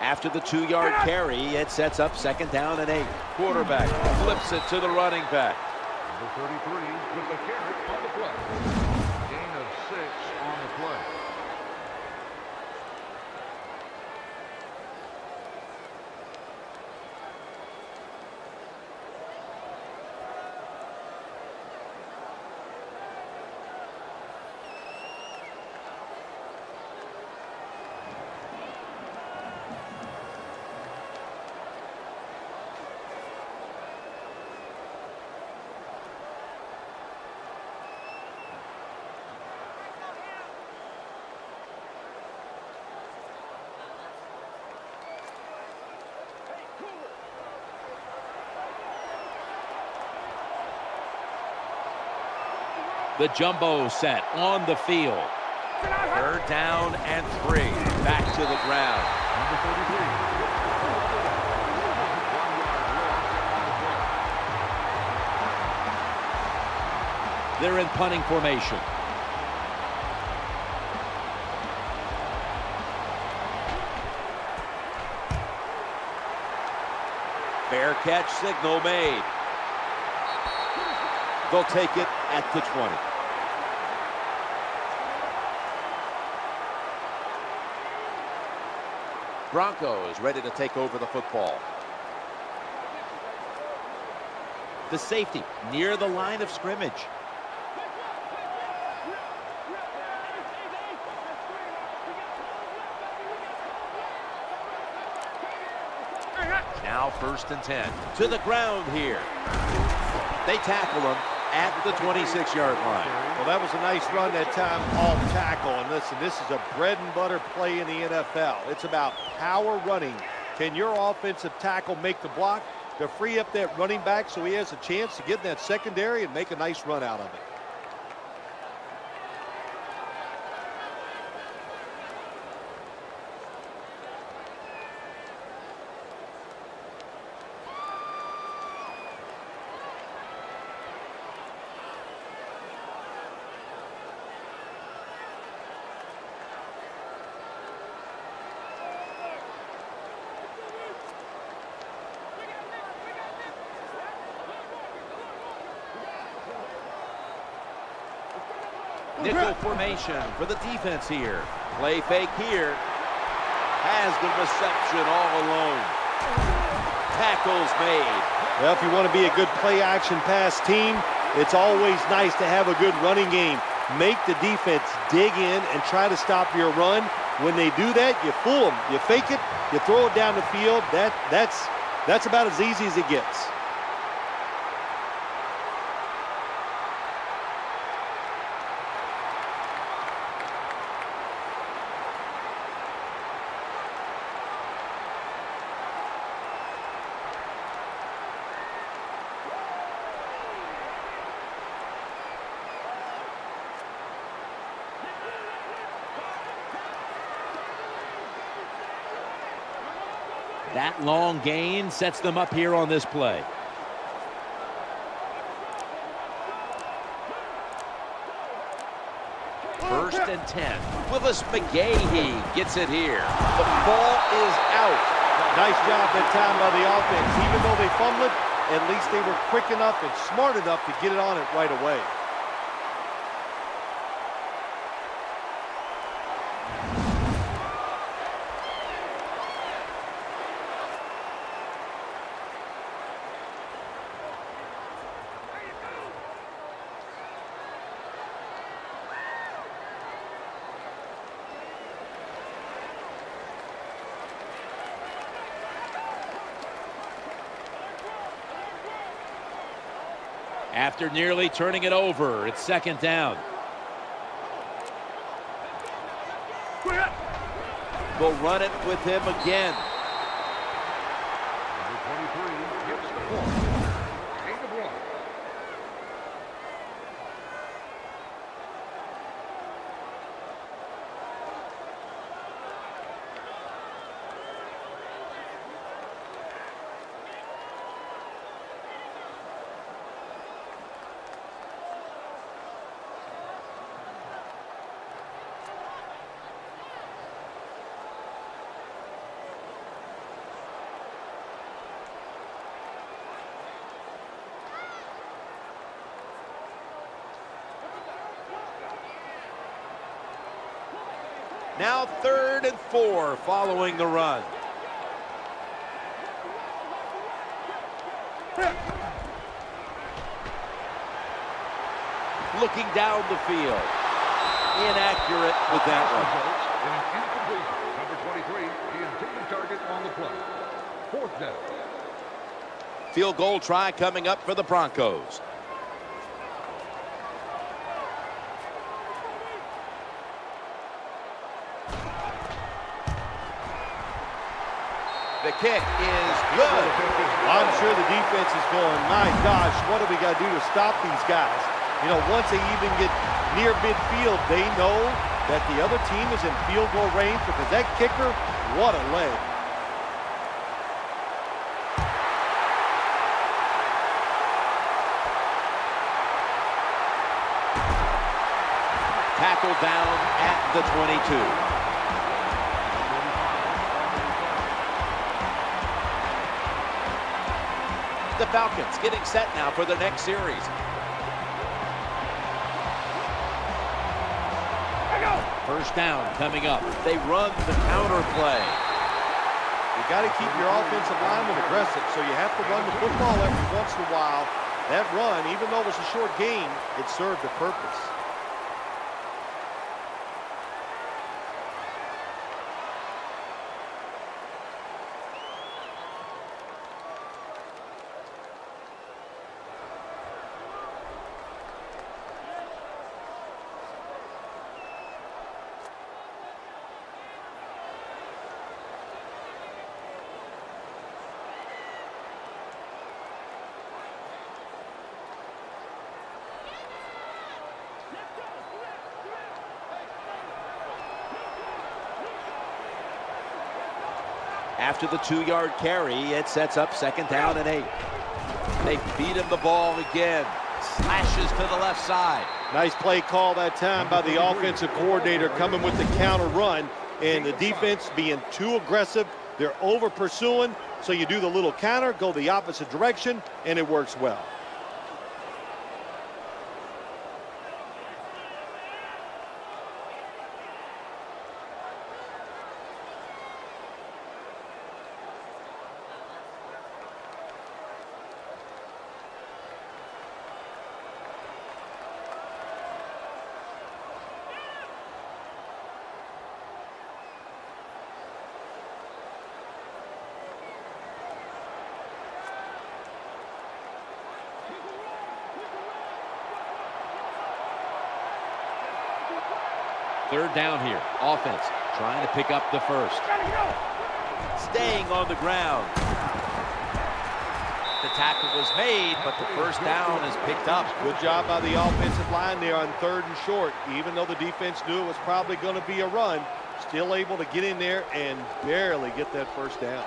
After the 2-yard carry, it sets up 2nd down and 8. Quarterback flips it to the running back. Number 33 with the carry on the play. Gain of 6 on the play. The jumbo set on the field. 3rd down and 3. Back to the ground. Number 33. They're in punting formation. Fair catch signal made. They'll take it at the 20. Broncos ready to take over the football. The safety near the line of scrimmage. Now 1st and 10. To the ground here. They tackle him at the 26-yard line. Well, that was a nice run that time off tackle. And listen, this is a bread and butter play in the NFL. It's about power running. Can your offensive tackle make the block to free up that running back so he has a chance to get in that secondary and make a nice run out of it? Nickel formation for the defense here. Play fake here. Has the reception all alone. Tackles made. Well, if you want to be a good play-action pass team, it's always nice to have a good running game. Make the defense dig in and try to stop your run. When they do that, you fool them. You fake it, you throw it down the field. That's about as easy as it gets. That long gain sets them up here on this play. First and 10. Willis McGahee gets it here. The ball is out. Nice job that time by the offense. Even though they fumbled it, at least they were quick enough and smart enough to get it on it right away. After nearly turning it over, it's second down. We'll run it with him again. Number 23 gets the ball. Gain of 1. Now 3rd and 4 following the run. Looking down the field. Inaccurate with that one. An incompletion. Number 23, the intended target on the play. 4th down. Field goal try coming up for the Broncos. The kick is good. I'm sure the defense is going, my gosh, what do we got to do to stop these guys? You know, once they even get near midfield, they know that the other team is in field goal range because that kicker, what a leg. Tackled down at the 22. The Falcons getting set now for their next series. First down coming up. They run the counter play. You got to keep your offensive lineman aggressive, so you have to run the football every once in a while. That run, even though it was a short gain, it served a purpose. After the 2-yard carry, it sets up 2nd down and 8. They feed him the ball again. Slashes to the left side. Nice play call that time by the offensive coordinator coming with the counter run. And the defense being too aggressive. They're over pursuing. So you do the little counter, go the opposite direction, and it works well. Third down here. Offense trying to pick up the first. Staying on the ground. The tackle was made, but the first down is picked up. Good job by the offensive line there on 3rd and short. Even though the defense knew it was probably going to be a run, still able to get in there and barely get that first down.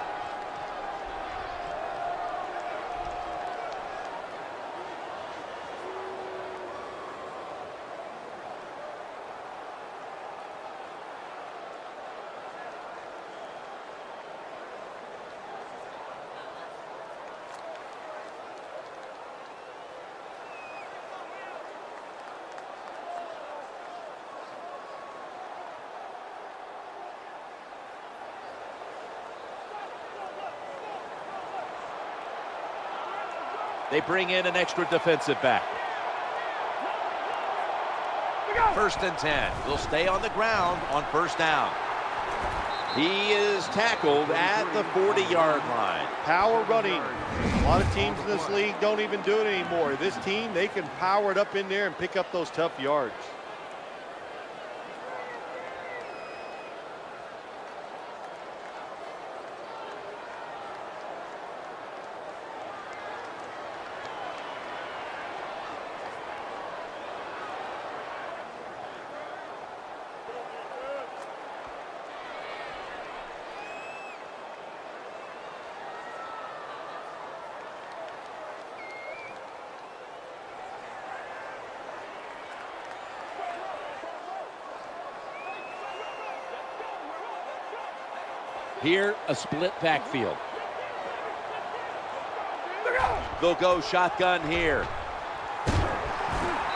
They bring in an extra defensive back. 1st and 10. He'll stay on the ground on 1st down. He is tackled at the 40-yard line. Power running. A lot of teams in this league don't even do it anymore. This team, they can power it up in there and pick up those tough yards. Here, a split backfield. They'll go shotgun here.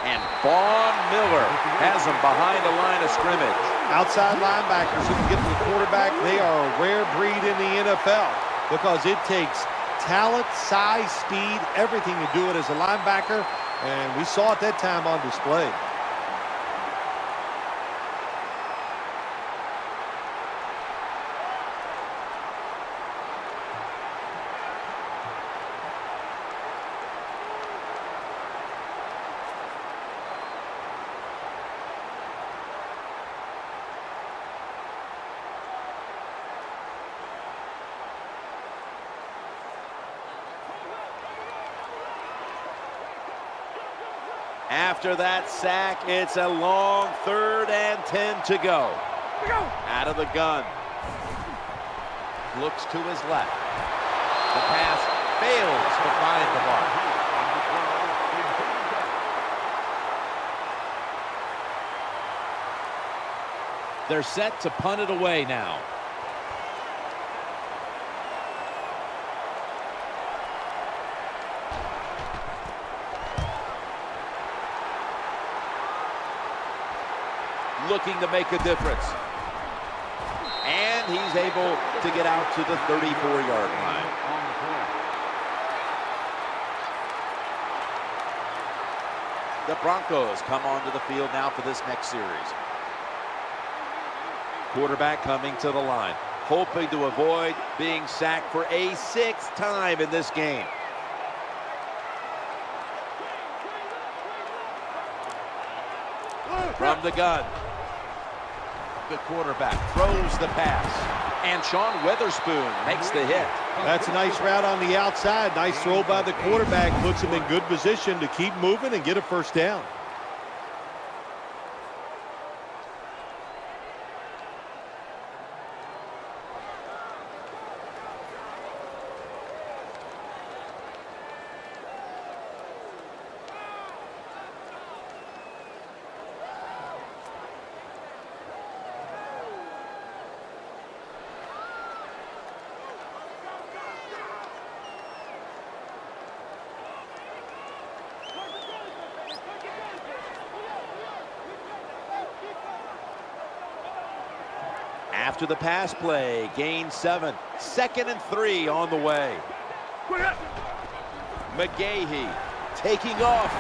And Vaughn Miller has him behind the line of scrimmage. Outside linebackers who can get to the quarterback, they are a rare breed in the NFL because it takes talent, size, speed, everything to do it as a linebacker, and we saw it that time on display. After that sack, it's a long 3rd and 10 to go. Out of the gun. Looks to his left. The pass fails to find the mark. They're set to punt it away now. Looking to make a difference. And he's able to get out to the 34-yard line. The Broncos come onto the field now for this next series. Quarterback coming to the line, hoping to avoid being sacked for a 6th time in this game. From the gun. The quarterback throws the pass, and Sean Weatherspoon makes the hit. That's a nice route on the outside. Nice throw by the quarterback. Puts him in good position to keep moving and get a 1st down. After the pass play, gain 7. 2nd and 3 on the way. McGahee taking off.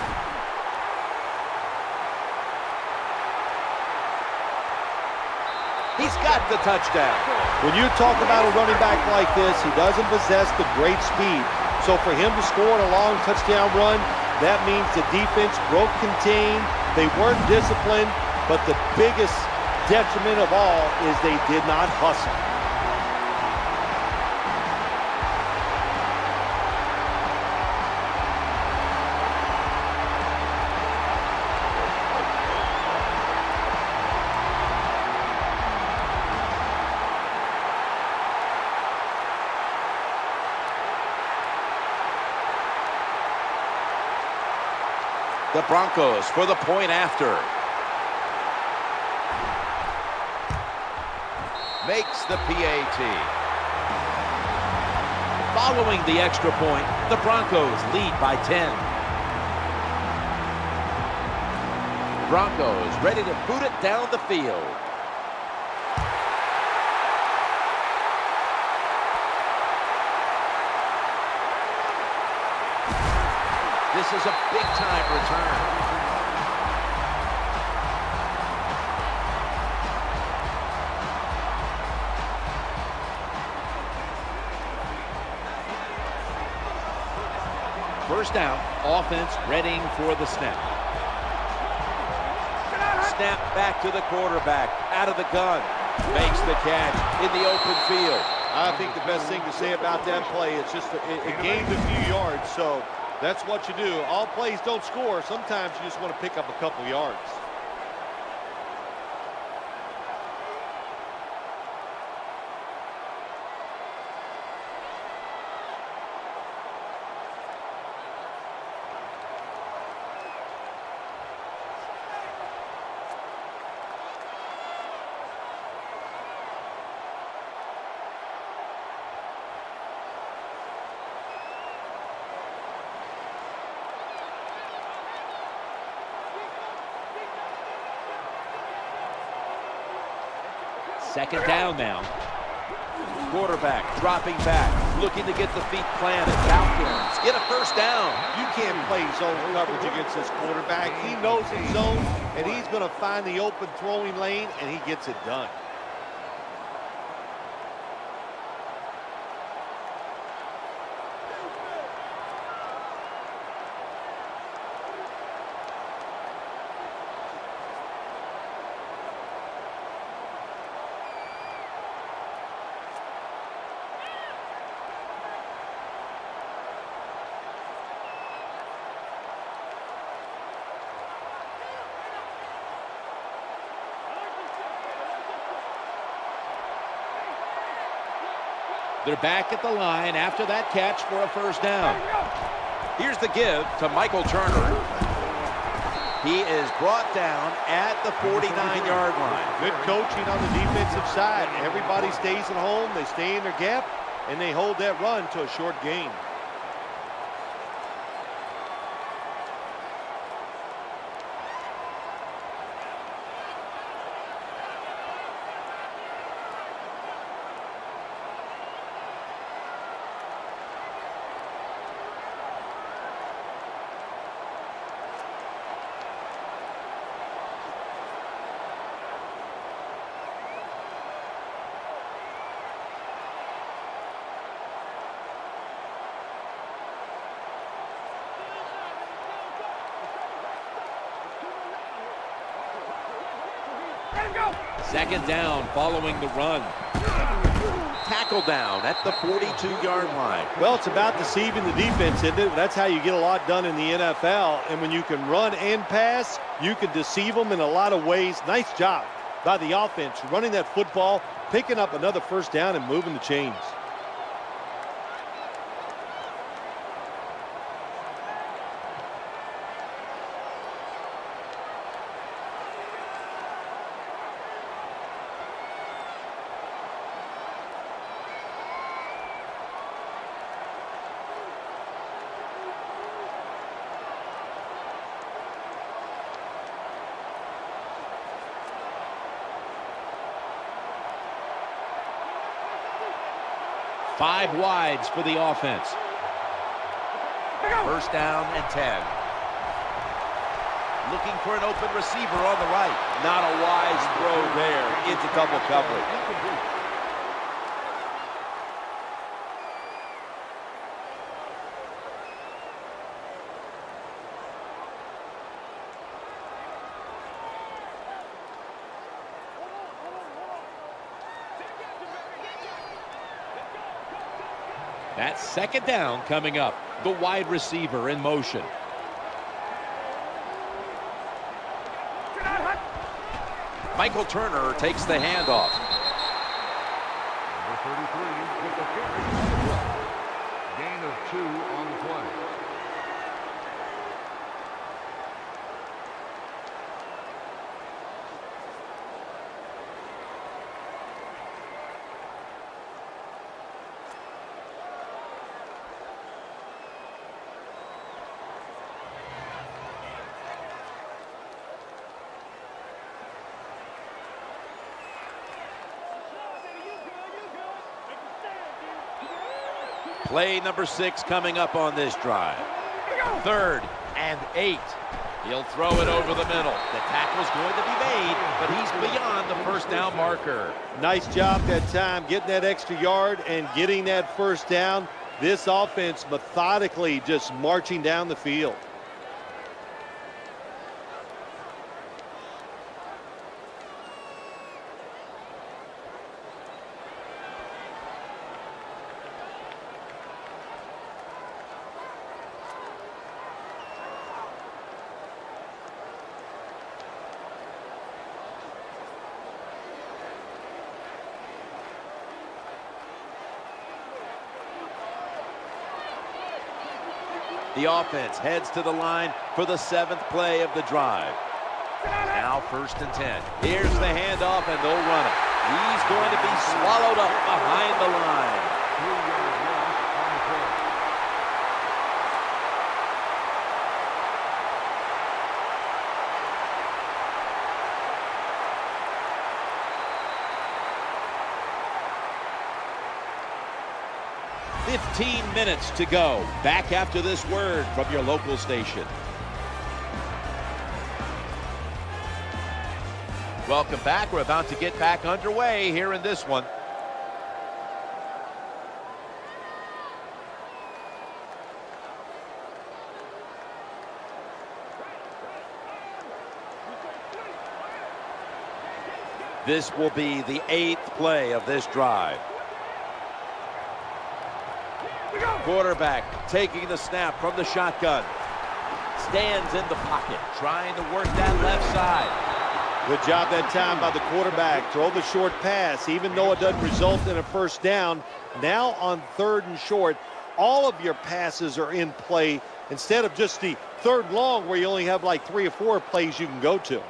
He's got the touchdown. When you talk about a running back like this, he doesn't possess the great speed. So for him to score a long touchdown run, that means the defense broke contain. They weren't disciplined, but the biggest detriment of all is they did not hustle. The Broncos for the point after. Makes the PAT. Following the extra point, the Broncos lead by 10. Broncos ready to boot it down the field. This is a big-time return. First down, offense readying for the snap. Snap back to the quarterback, out of the gun, makes the catch in the open field. I think the best thing to say about that play, it's just it gained a few yards, so that's what you do. All plays don't score. Sometimes you just want to pick up a couple yards. Second down now. Quarterback dropping back, looking to get the feet planted. Falcons get a first down. You can't play zone coverage against this quarterback. He knows his zone, and he's going to find the open throwing lane, and he gets it done. They're back at the line after that catch for a first down. Here's the give to Michael Turner. He is brought down at the 49-yard line. Good coaching on the defensive side. Everybody stays at home. They stay in their gap, and they hold that run to a short gain. Second down following the run. Tackle down at the 42-yard line. Well, it's about deceiving the defense, isn't it? That's how you get a lot done in the NFL. And when you can run and pass, you can deceive them in a lot of ways. Nice job by the offense, running that football, picking up another first down and moving the chains. Five wides for the offense. First down and 10. Looking for an open receiver on the right. Not a wise throw there into double coverage. That's second down coming up. The wide receiver in motion. Michael Turner takes the handoff. Number 33 with the carry. Gain of 2 on the play. Play number 6 coming up on this drive. 3rd and 8. He'll throw it over the middle. The tackle's going to be made, but he's beyond the first down marker. Nice job that time getting that extra yard and getting that first down. This offense methodically just marching down the field. The offense heads to the line for the 7th play of the drive. Now 1st and 10. Here's the handoff, and they'll run it. He's going to be swallowed up behind the line. 3 yards lost on the play. "15 minutes to go." Back after this word from your local station. Welcome back. We're about to get back underway here in this one. This will be the 8th play of this drive. Quarterback taking the snap from the shotgun. Stands in the pocket, trying to work that left side. Good job that time by the quarterback. Throw the short pass, even though it doesn't result in a first down. Now on 3rd and short, all of your passes are in play instead of just the 3rd and long where you only have like 3 or 4 plays you can go to.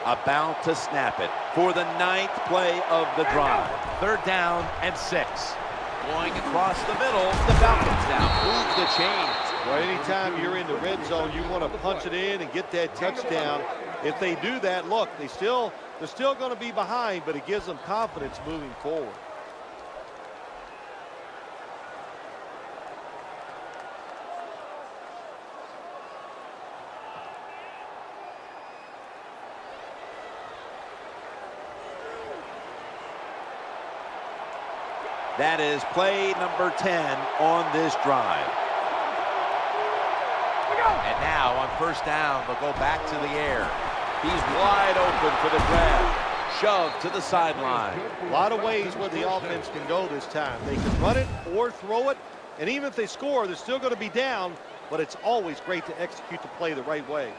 About to snap it for the 9th play of the drive. 3rd down and 6. Going across the middle, the Falcons now move the chains. Well, anytime you're in the red zone, you want to punch it in and get that touchdown. If they do that, look, they're still going to be behind, but it gives them confidence moving forward. That is play number 10 on this drive. And now on 1st down, they'll go back to the air. He's wide open for the grab. Shoved to the sideline. A lot of ways where the offense can go this time. They can run it or throw it, and even if they score, they're still going to be down, but it's always great to execute the play the right way.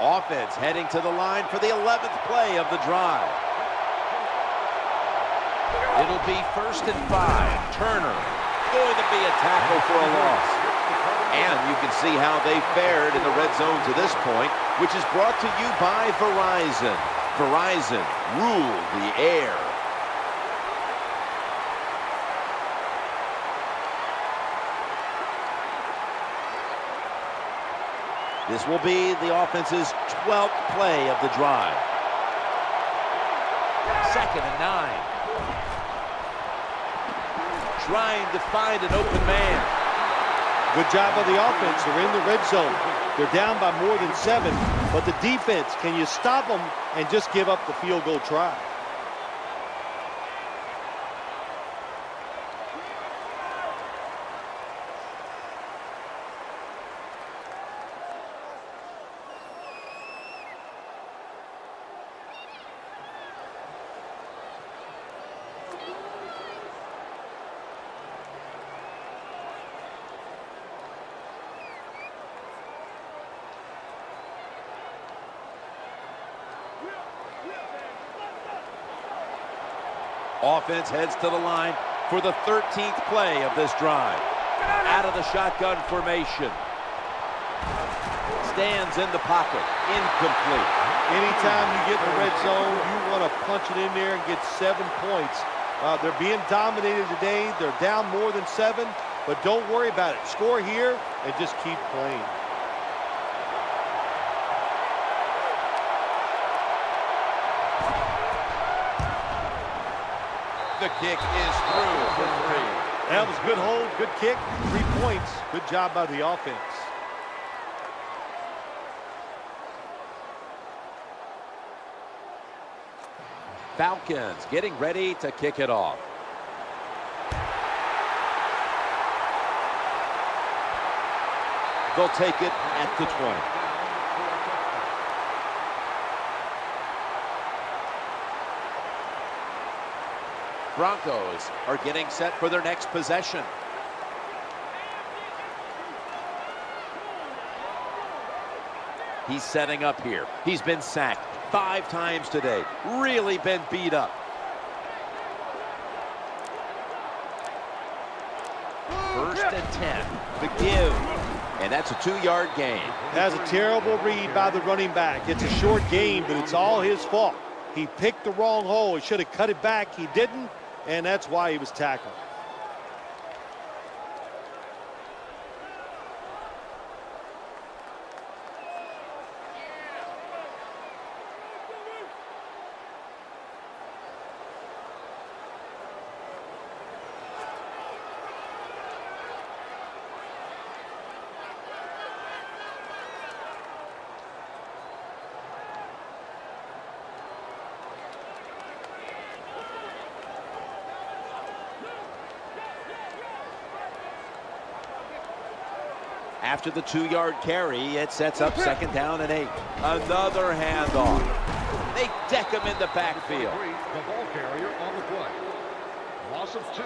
Offense heading to the line for the 11th play of the drive. It'll be 1st and 5. Turner going to be a tackle for a loss. And you can see how they fared in the red zone to this point, which is brought to you by Verizon. Verizon, rule the air. This will be the offense's 12th play of the drive. 2nd and 9. Trying to find an open man. Good job of the offense. They're in the red zone. They're down by more than 7, but the defense, can you stop them and just give up the field goal try? Offense heads to the line for the 13th play of this drive. Out of the shotgun formation. Stands in the pocket. Incomplete. Anytime you get in the red zone, you want to punch it in there and get 7 points. They're being dominated today. They're down more than 7, but don't worry about it. Score here and just keep playing. The kick is through for 3. That was a good hold, good kick, 3 points. Good job by the offense. Falcons getting ready to kick it off. They'll take it at the 20. Broncos are getting set for their next possession. He's setting up here. He's been sacked 5 times today. Really been beat up. First and 10. The give. And that's a 2-yard gain. That's a terrible read by the running back. It's a short game, but it's all his fault. He picked the wrong hole. He should have cut it back. He didn't, and that's why he was tackled. After the 2-yard carry, it sets up 2nd down and 8. Another handoff. They deck him in the backfield. The ball carrier on the play. Loss of 2.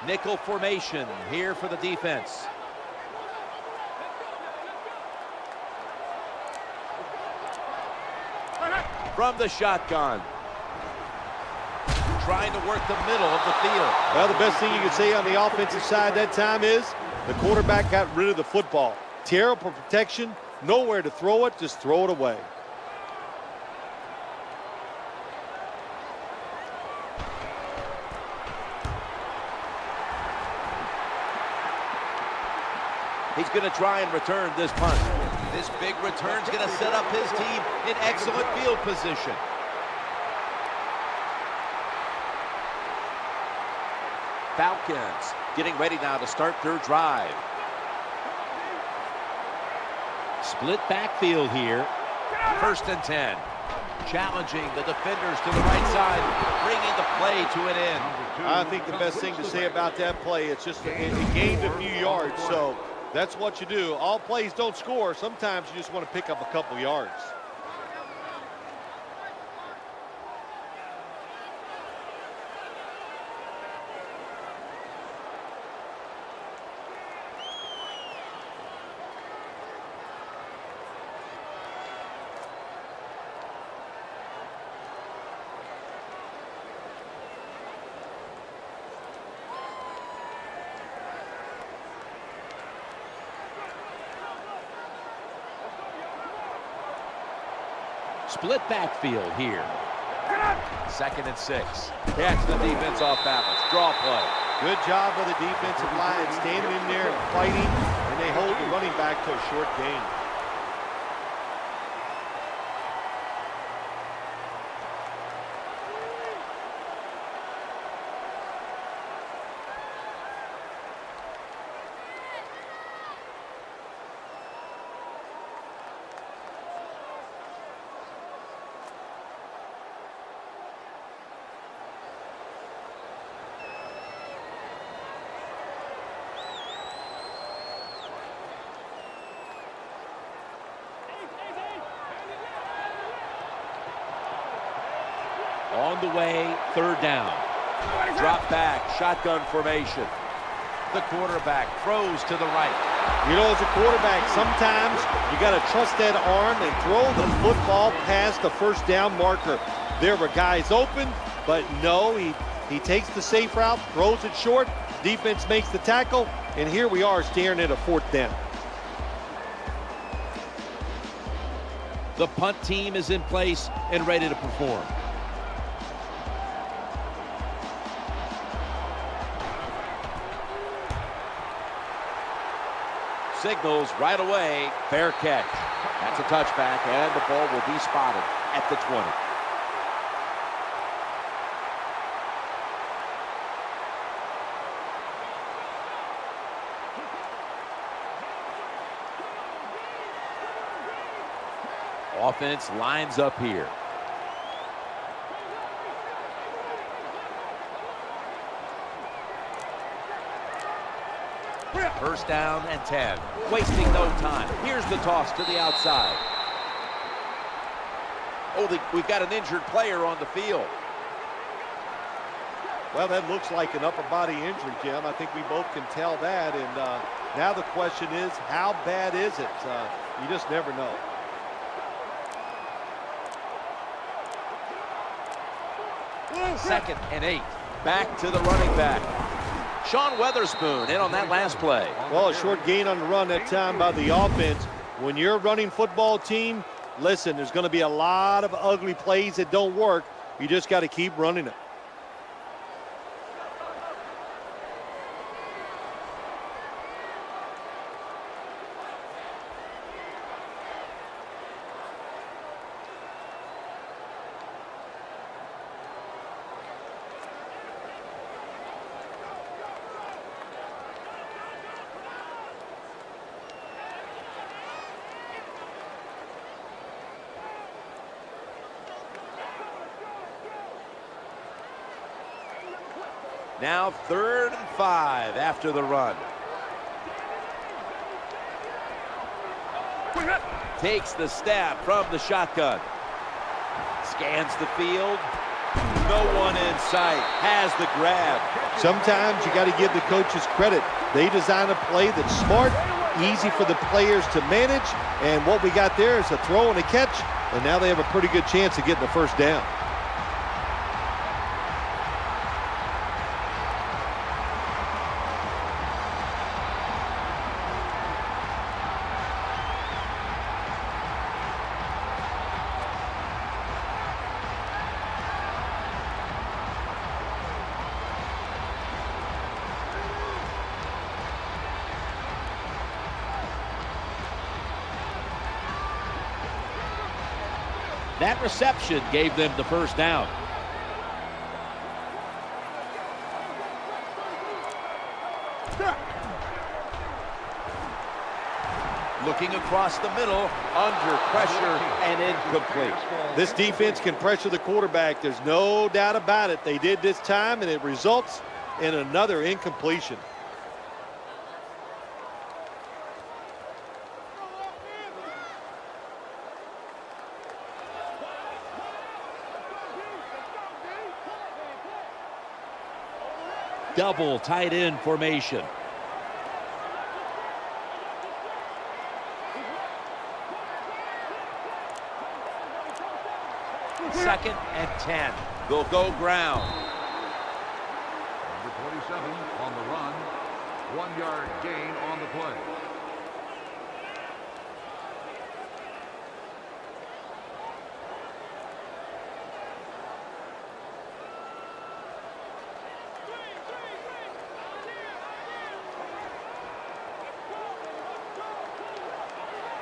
Nickel formation here for the defense. From the shotgun. Trying to work the middle of the field. Well, the best thing you can say on the offensive side that time is the quarterback got rid of the football. Terrible protection, nowhere to throw it, just throw it away. He's going to try and return this punt. This big return's going to set up his team in excellent field position. Falcons getting ready now to start their drive. Split backfield here. 1st and 10. Challenging the defenders to the right side, bringing the play to an end. I think the best thing to say about that play, it's just it gained a few yards, so that's what you do. All plays don't score. Sometimes you just want to pick up a couple yards. Split backfield here. 2nd and 6. Catch the defense off balance. Draw play. Good job by the defensive line, standing in there and fighting, and they hold the running back to a short gain. On the way, third down. Drop back, shotgun formation. The quarterback throws to the right. You know, as a quarterback, sometimes you got to trust that arm and throw the football past the first down marker. There were guys open, but no, he takes the safe route, throws it short, defense makes the tackle, and here we are staring at a fourth down. The punt team is in place and ready to perform. Signals right away, fair catch. That's a touchback, and the ball will be spotted at the 20. Offense lines up here. First down and 10. Wasting no time. Here's the toss to the outside. Oh, we've got an injured player on the field. Well, that looks like an upper body injury, Jim. I think we both can tell that. And now the question is, how bad is it? You just never know. Second and 8. Back to the running back. Sean Weatherspoon in on that last play. Well, a short gain on the run that time by the offense. When you're a running football team, listen, there's going to be a lot of ugly plays that don't work. You just got to keep running it. Now 3rd and 5 after the run. Takes the snap from the shotgun. Scans the field. No one in sight. Has the grab. Sometimes you got to give the coaches credit. They design a play that's smart, easy for the players to manage, and what we got there is a throw and a catch, and now they have a pretty good chance of getting the first down. That reception gave them the first down. Looking across the middle, under pressure and incomplete. This defense can pressure the quarterback. There's no doubt about it. They did this time, and it results in another incompletion. Double tight end formation. Second and 10. They'll go ground. Number 27 on the run. 1-yard gain on the play.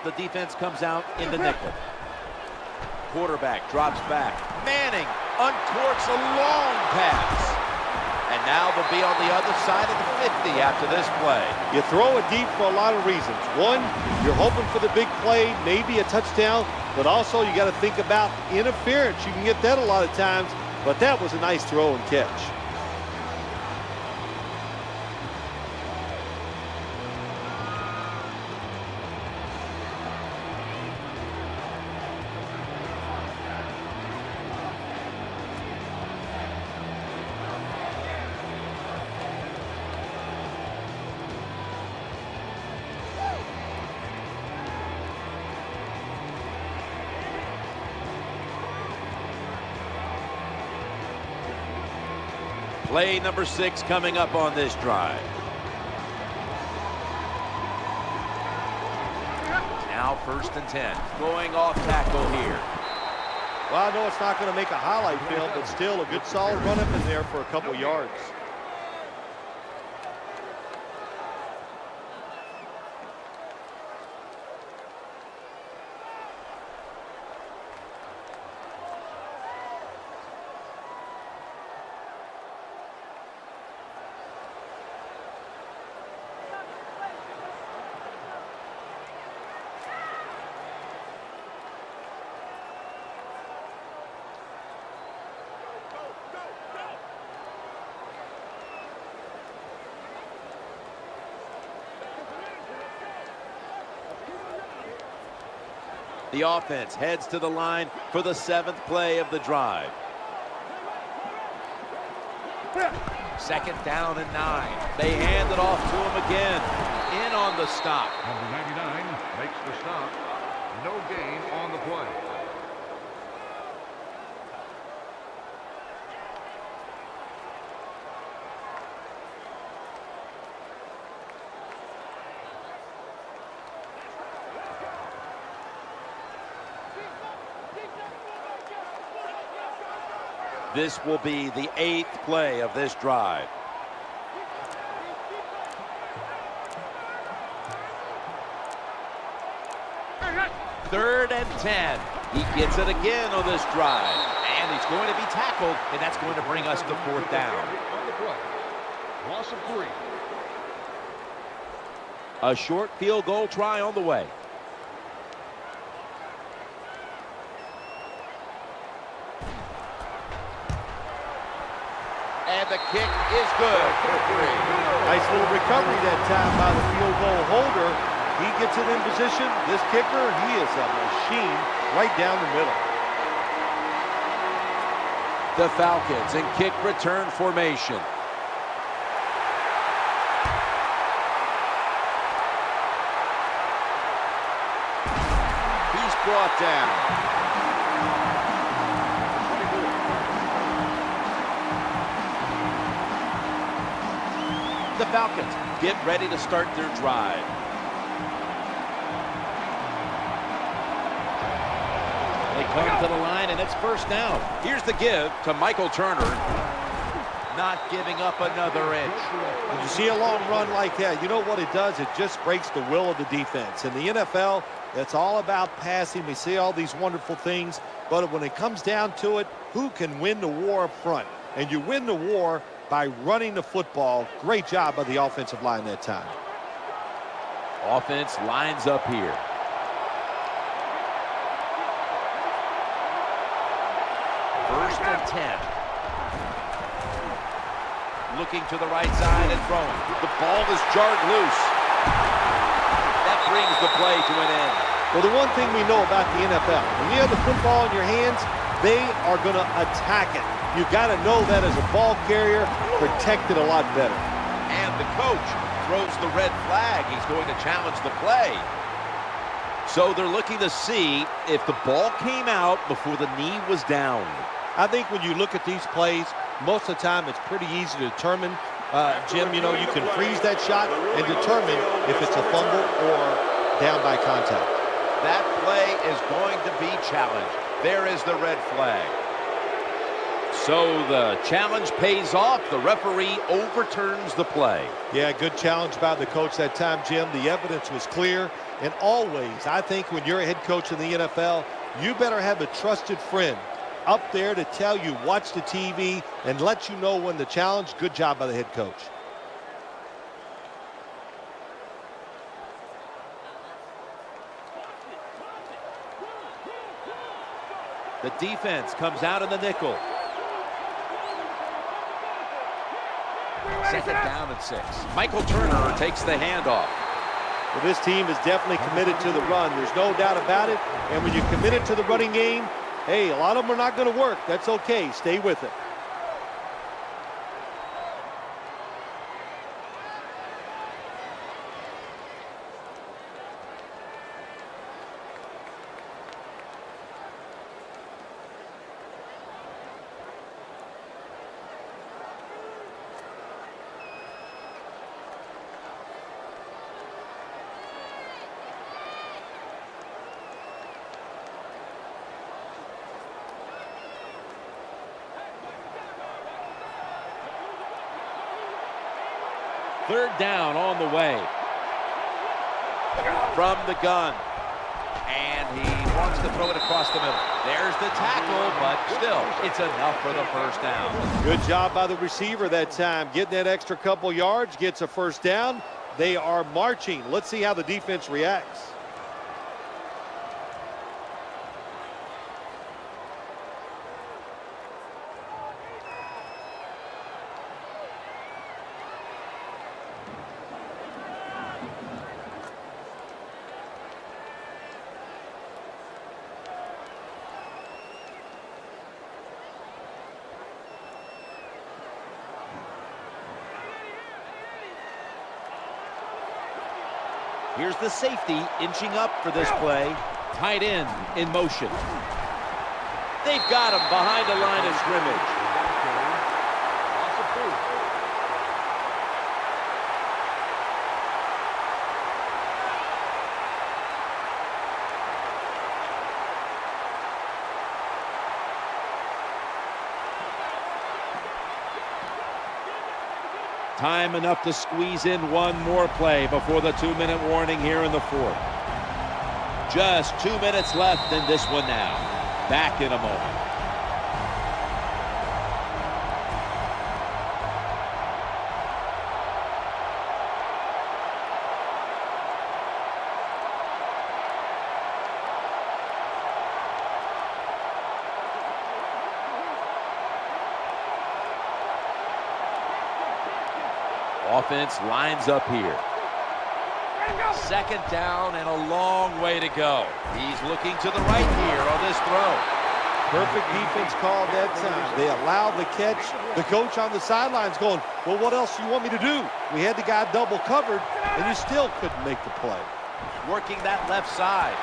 The defense comes out in the nickel. Quarterback drops back. Manning uncorks a long pass. And now they'll be on the other side of the 50 after this play. You throw it deep for a lot of reasons. One, you're hoping for the big play, maybe a touchdown, but also you got to think about interference. You can get that a lot of times, but that was a nice throw and catch. Play number 6 coming up on this drive. Now 1st and 10. Going off tackle here. Well, I know it's not going to make a highlight film, but still a good solid run up in there for a couple yards. The offense heads to the line for the 7th play of the drive. 2nd down and 9. They hand it off to him again. In on the stop. Number 99 makes the stop. No gain on the play. This will be the 8th play of this drive. Third and 10. He gets it again on this drive. And he's going to be tackled, and that's going to bring us to 4th down. Loss of 3. A short field goal try on the way. And the kick is good for 3. Nice little recovery that time by the field goal holder. He gets it in position. This kicker, he is a machine right down the middle. The Falcons in kick return formation. He's brought down. The Falcons get ready to start their drive. They come to the line, and it's 1st down. Here's the give to Michael Turner. Not giving up another inch. When you see a long run like that, you know what it does? It just breaks the will of the defense. In the NFL, it's all about passing. We see all these wonderful things, but when it comes down to it, who can win the war up front? And you win the war by running the football. Great job by the offensive line that time. Offense lines up here. First and 10. Looking to the right side and throwing. The ball is jarred loose. That brings the play to an end. Well, the one thing we know about the NFL, when you have the football in your hands, they are going to attack it. You've got to know that as a ball carrier, protect it a lot better. And the coach throws the red flag. He's going to challenge the play. So they're looking to see if the ball came out before the knee was down. I think when you look at these plays, most of the time it's pretty easy to determine. Jim, you know, you can freeze that shot and determine if it's a fumble or down by contact. That play is going to be challenged. There is the red flag. So the challenge pays off. The referee overturns the play. Yeah, good challenge by the coach that time, Jim. The evidence was clear. And always, I think when you're a head coach in the NFL, you better have a trusted friend up there to tell you, watch the TV, and let you know when the challenge. Good job by the head coach. The defense comes out in the nickel. 2nd down and 6. Michael Turner takes the handoff. Well, this team is definitely committed to the run. There's no doubt about it. And when you're committed to the running game, hey, a lot of them are not going to work. That's okay. Stay with it. Third down on the way. From the gun. And he wants to throw it across the middle. There's the tackle, but still, it's enough for the first down. Good job by the receiver that time. Getting that extra couple yards, gets a first down. They are marching. Let's see how the defense reacts. Here's the safety inching up for this play. Tight end in motion. They've got him behind the line of scrimmage. Time enough to squeeze in one more play before the 2-minute warning here in the fourth. Just 2 minutes left in this one now. Back in a moment. Offense lines up here. Second down and a long way to go. He's looking to the right here on this throw. Perfect defense call that time. They allowed the catch. The coach on the sidelines going, well, what else do you want me to do? We had the guy double covered, and you still couldn't make the play. Working that left side.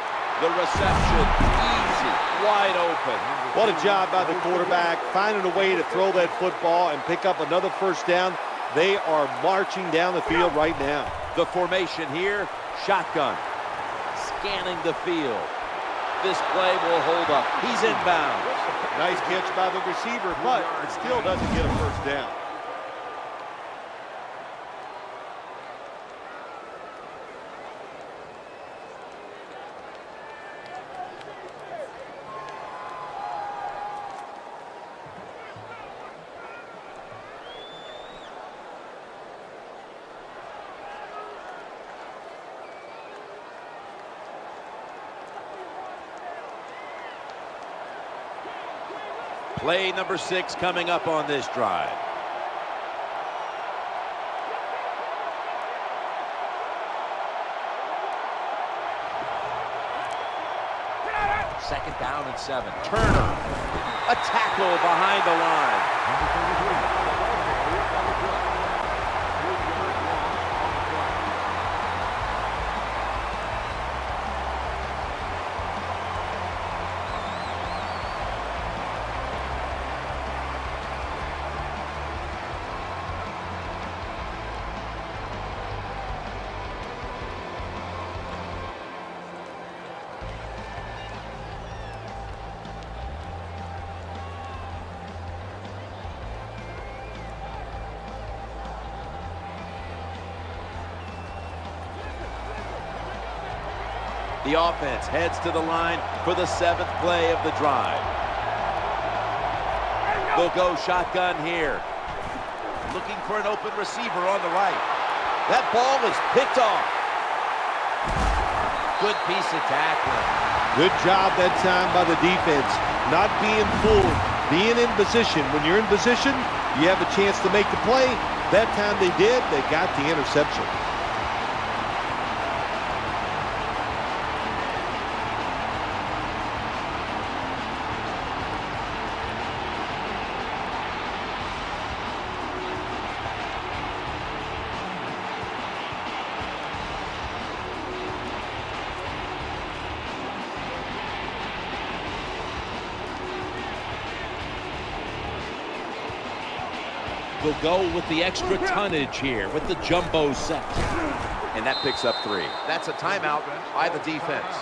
The reception, easy, wide open. What a job by the quarterback, finding a way to throw that football and pick up another first down. They are marching down the field right now. The formation here, shotgun. Scanning the field. This play will hold up. He's inbound. Nice catch by the receiver, but it still doesn't get a first down. Play number 6 coming up on this drive. Second down and 7. Turner. A tackle behind the line. The offense heads to the line for the 7th play of the drive. They'll go shotgun here. Looking for an open receiver on the right. That ball is picked off. Good piece of tackling. Good job that time by the defense. Not being fooled, being in position. When you're in position, you have a chance to make the play. That time they did. They got the interception. We'll go with the extra tonnage here with the jumbo set. And that picks up 3. That's a timeout by the defense.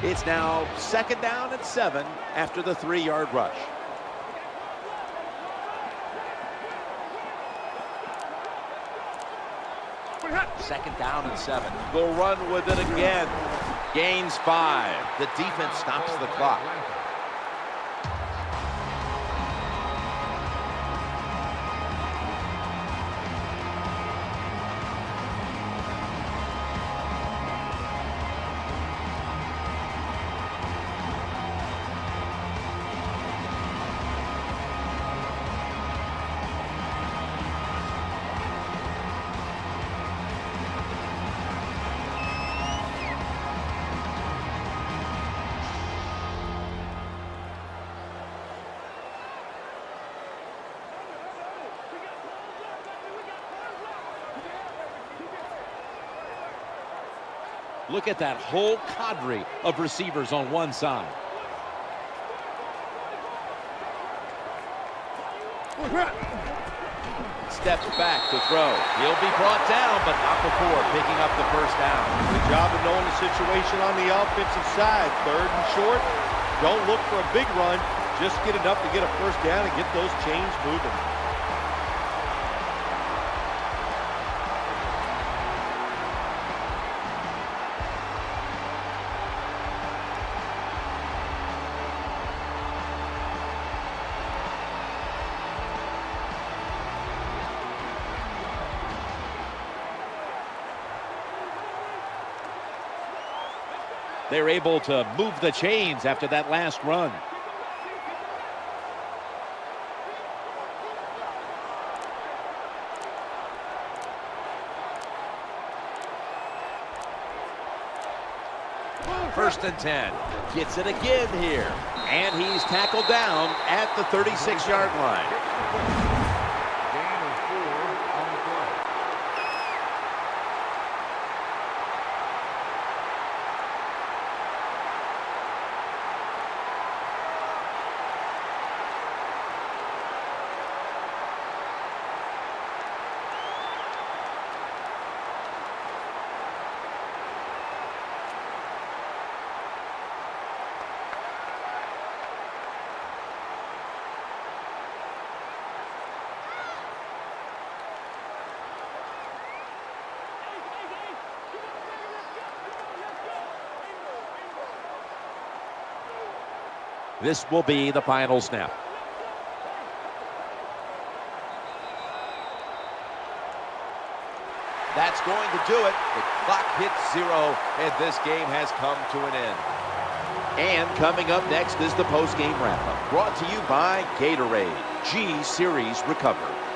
It's now 2nd down and 7 after the 3-yard rush. Second down and 7. They'll run with it again. Gains 5. The defense stops the clock. Look at that whole cadre of receivers on one side. Steps back to throw. He'll be brought down, but not before picking up the first down. Good job of knowing the situation on the offensive side. 3rd and short. Don't look for a big run. Just get enough to get a first down and get those chains moving. They're able to move the chains after that last run. First and 10. Gets it again here. And he's tackled down at the 36-yard line. This will be the final snap. That's going to do it. The clock hits 0, and this game has come to an end. And coming up next is the post-game wrap-up, brought to you by Gatorade. G-Series Recover.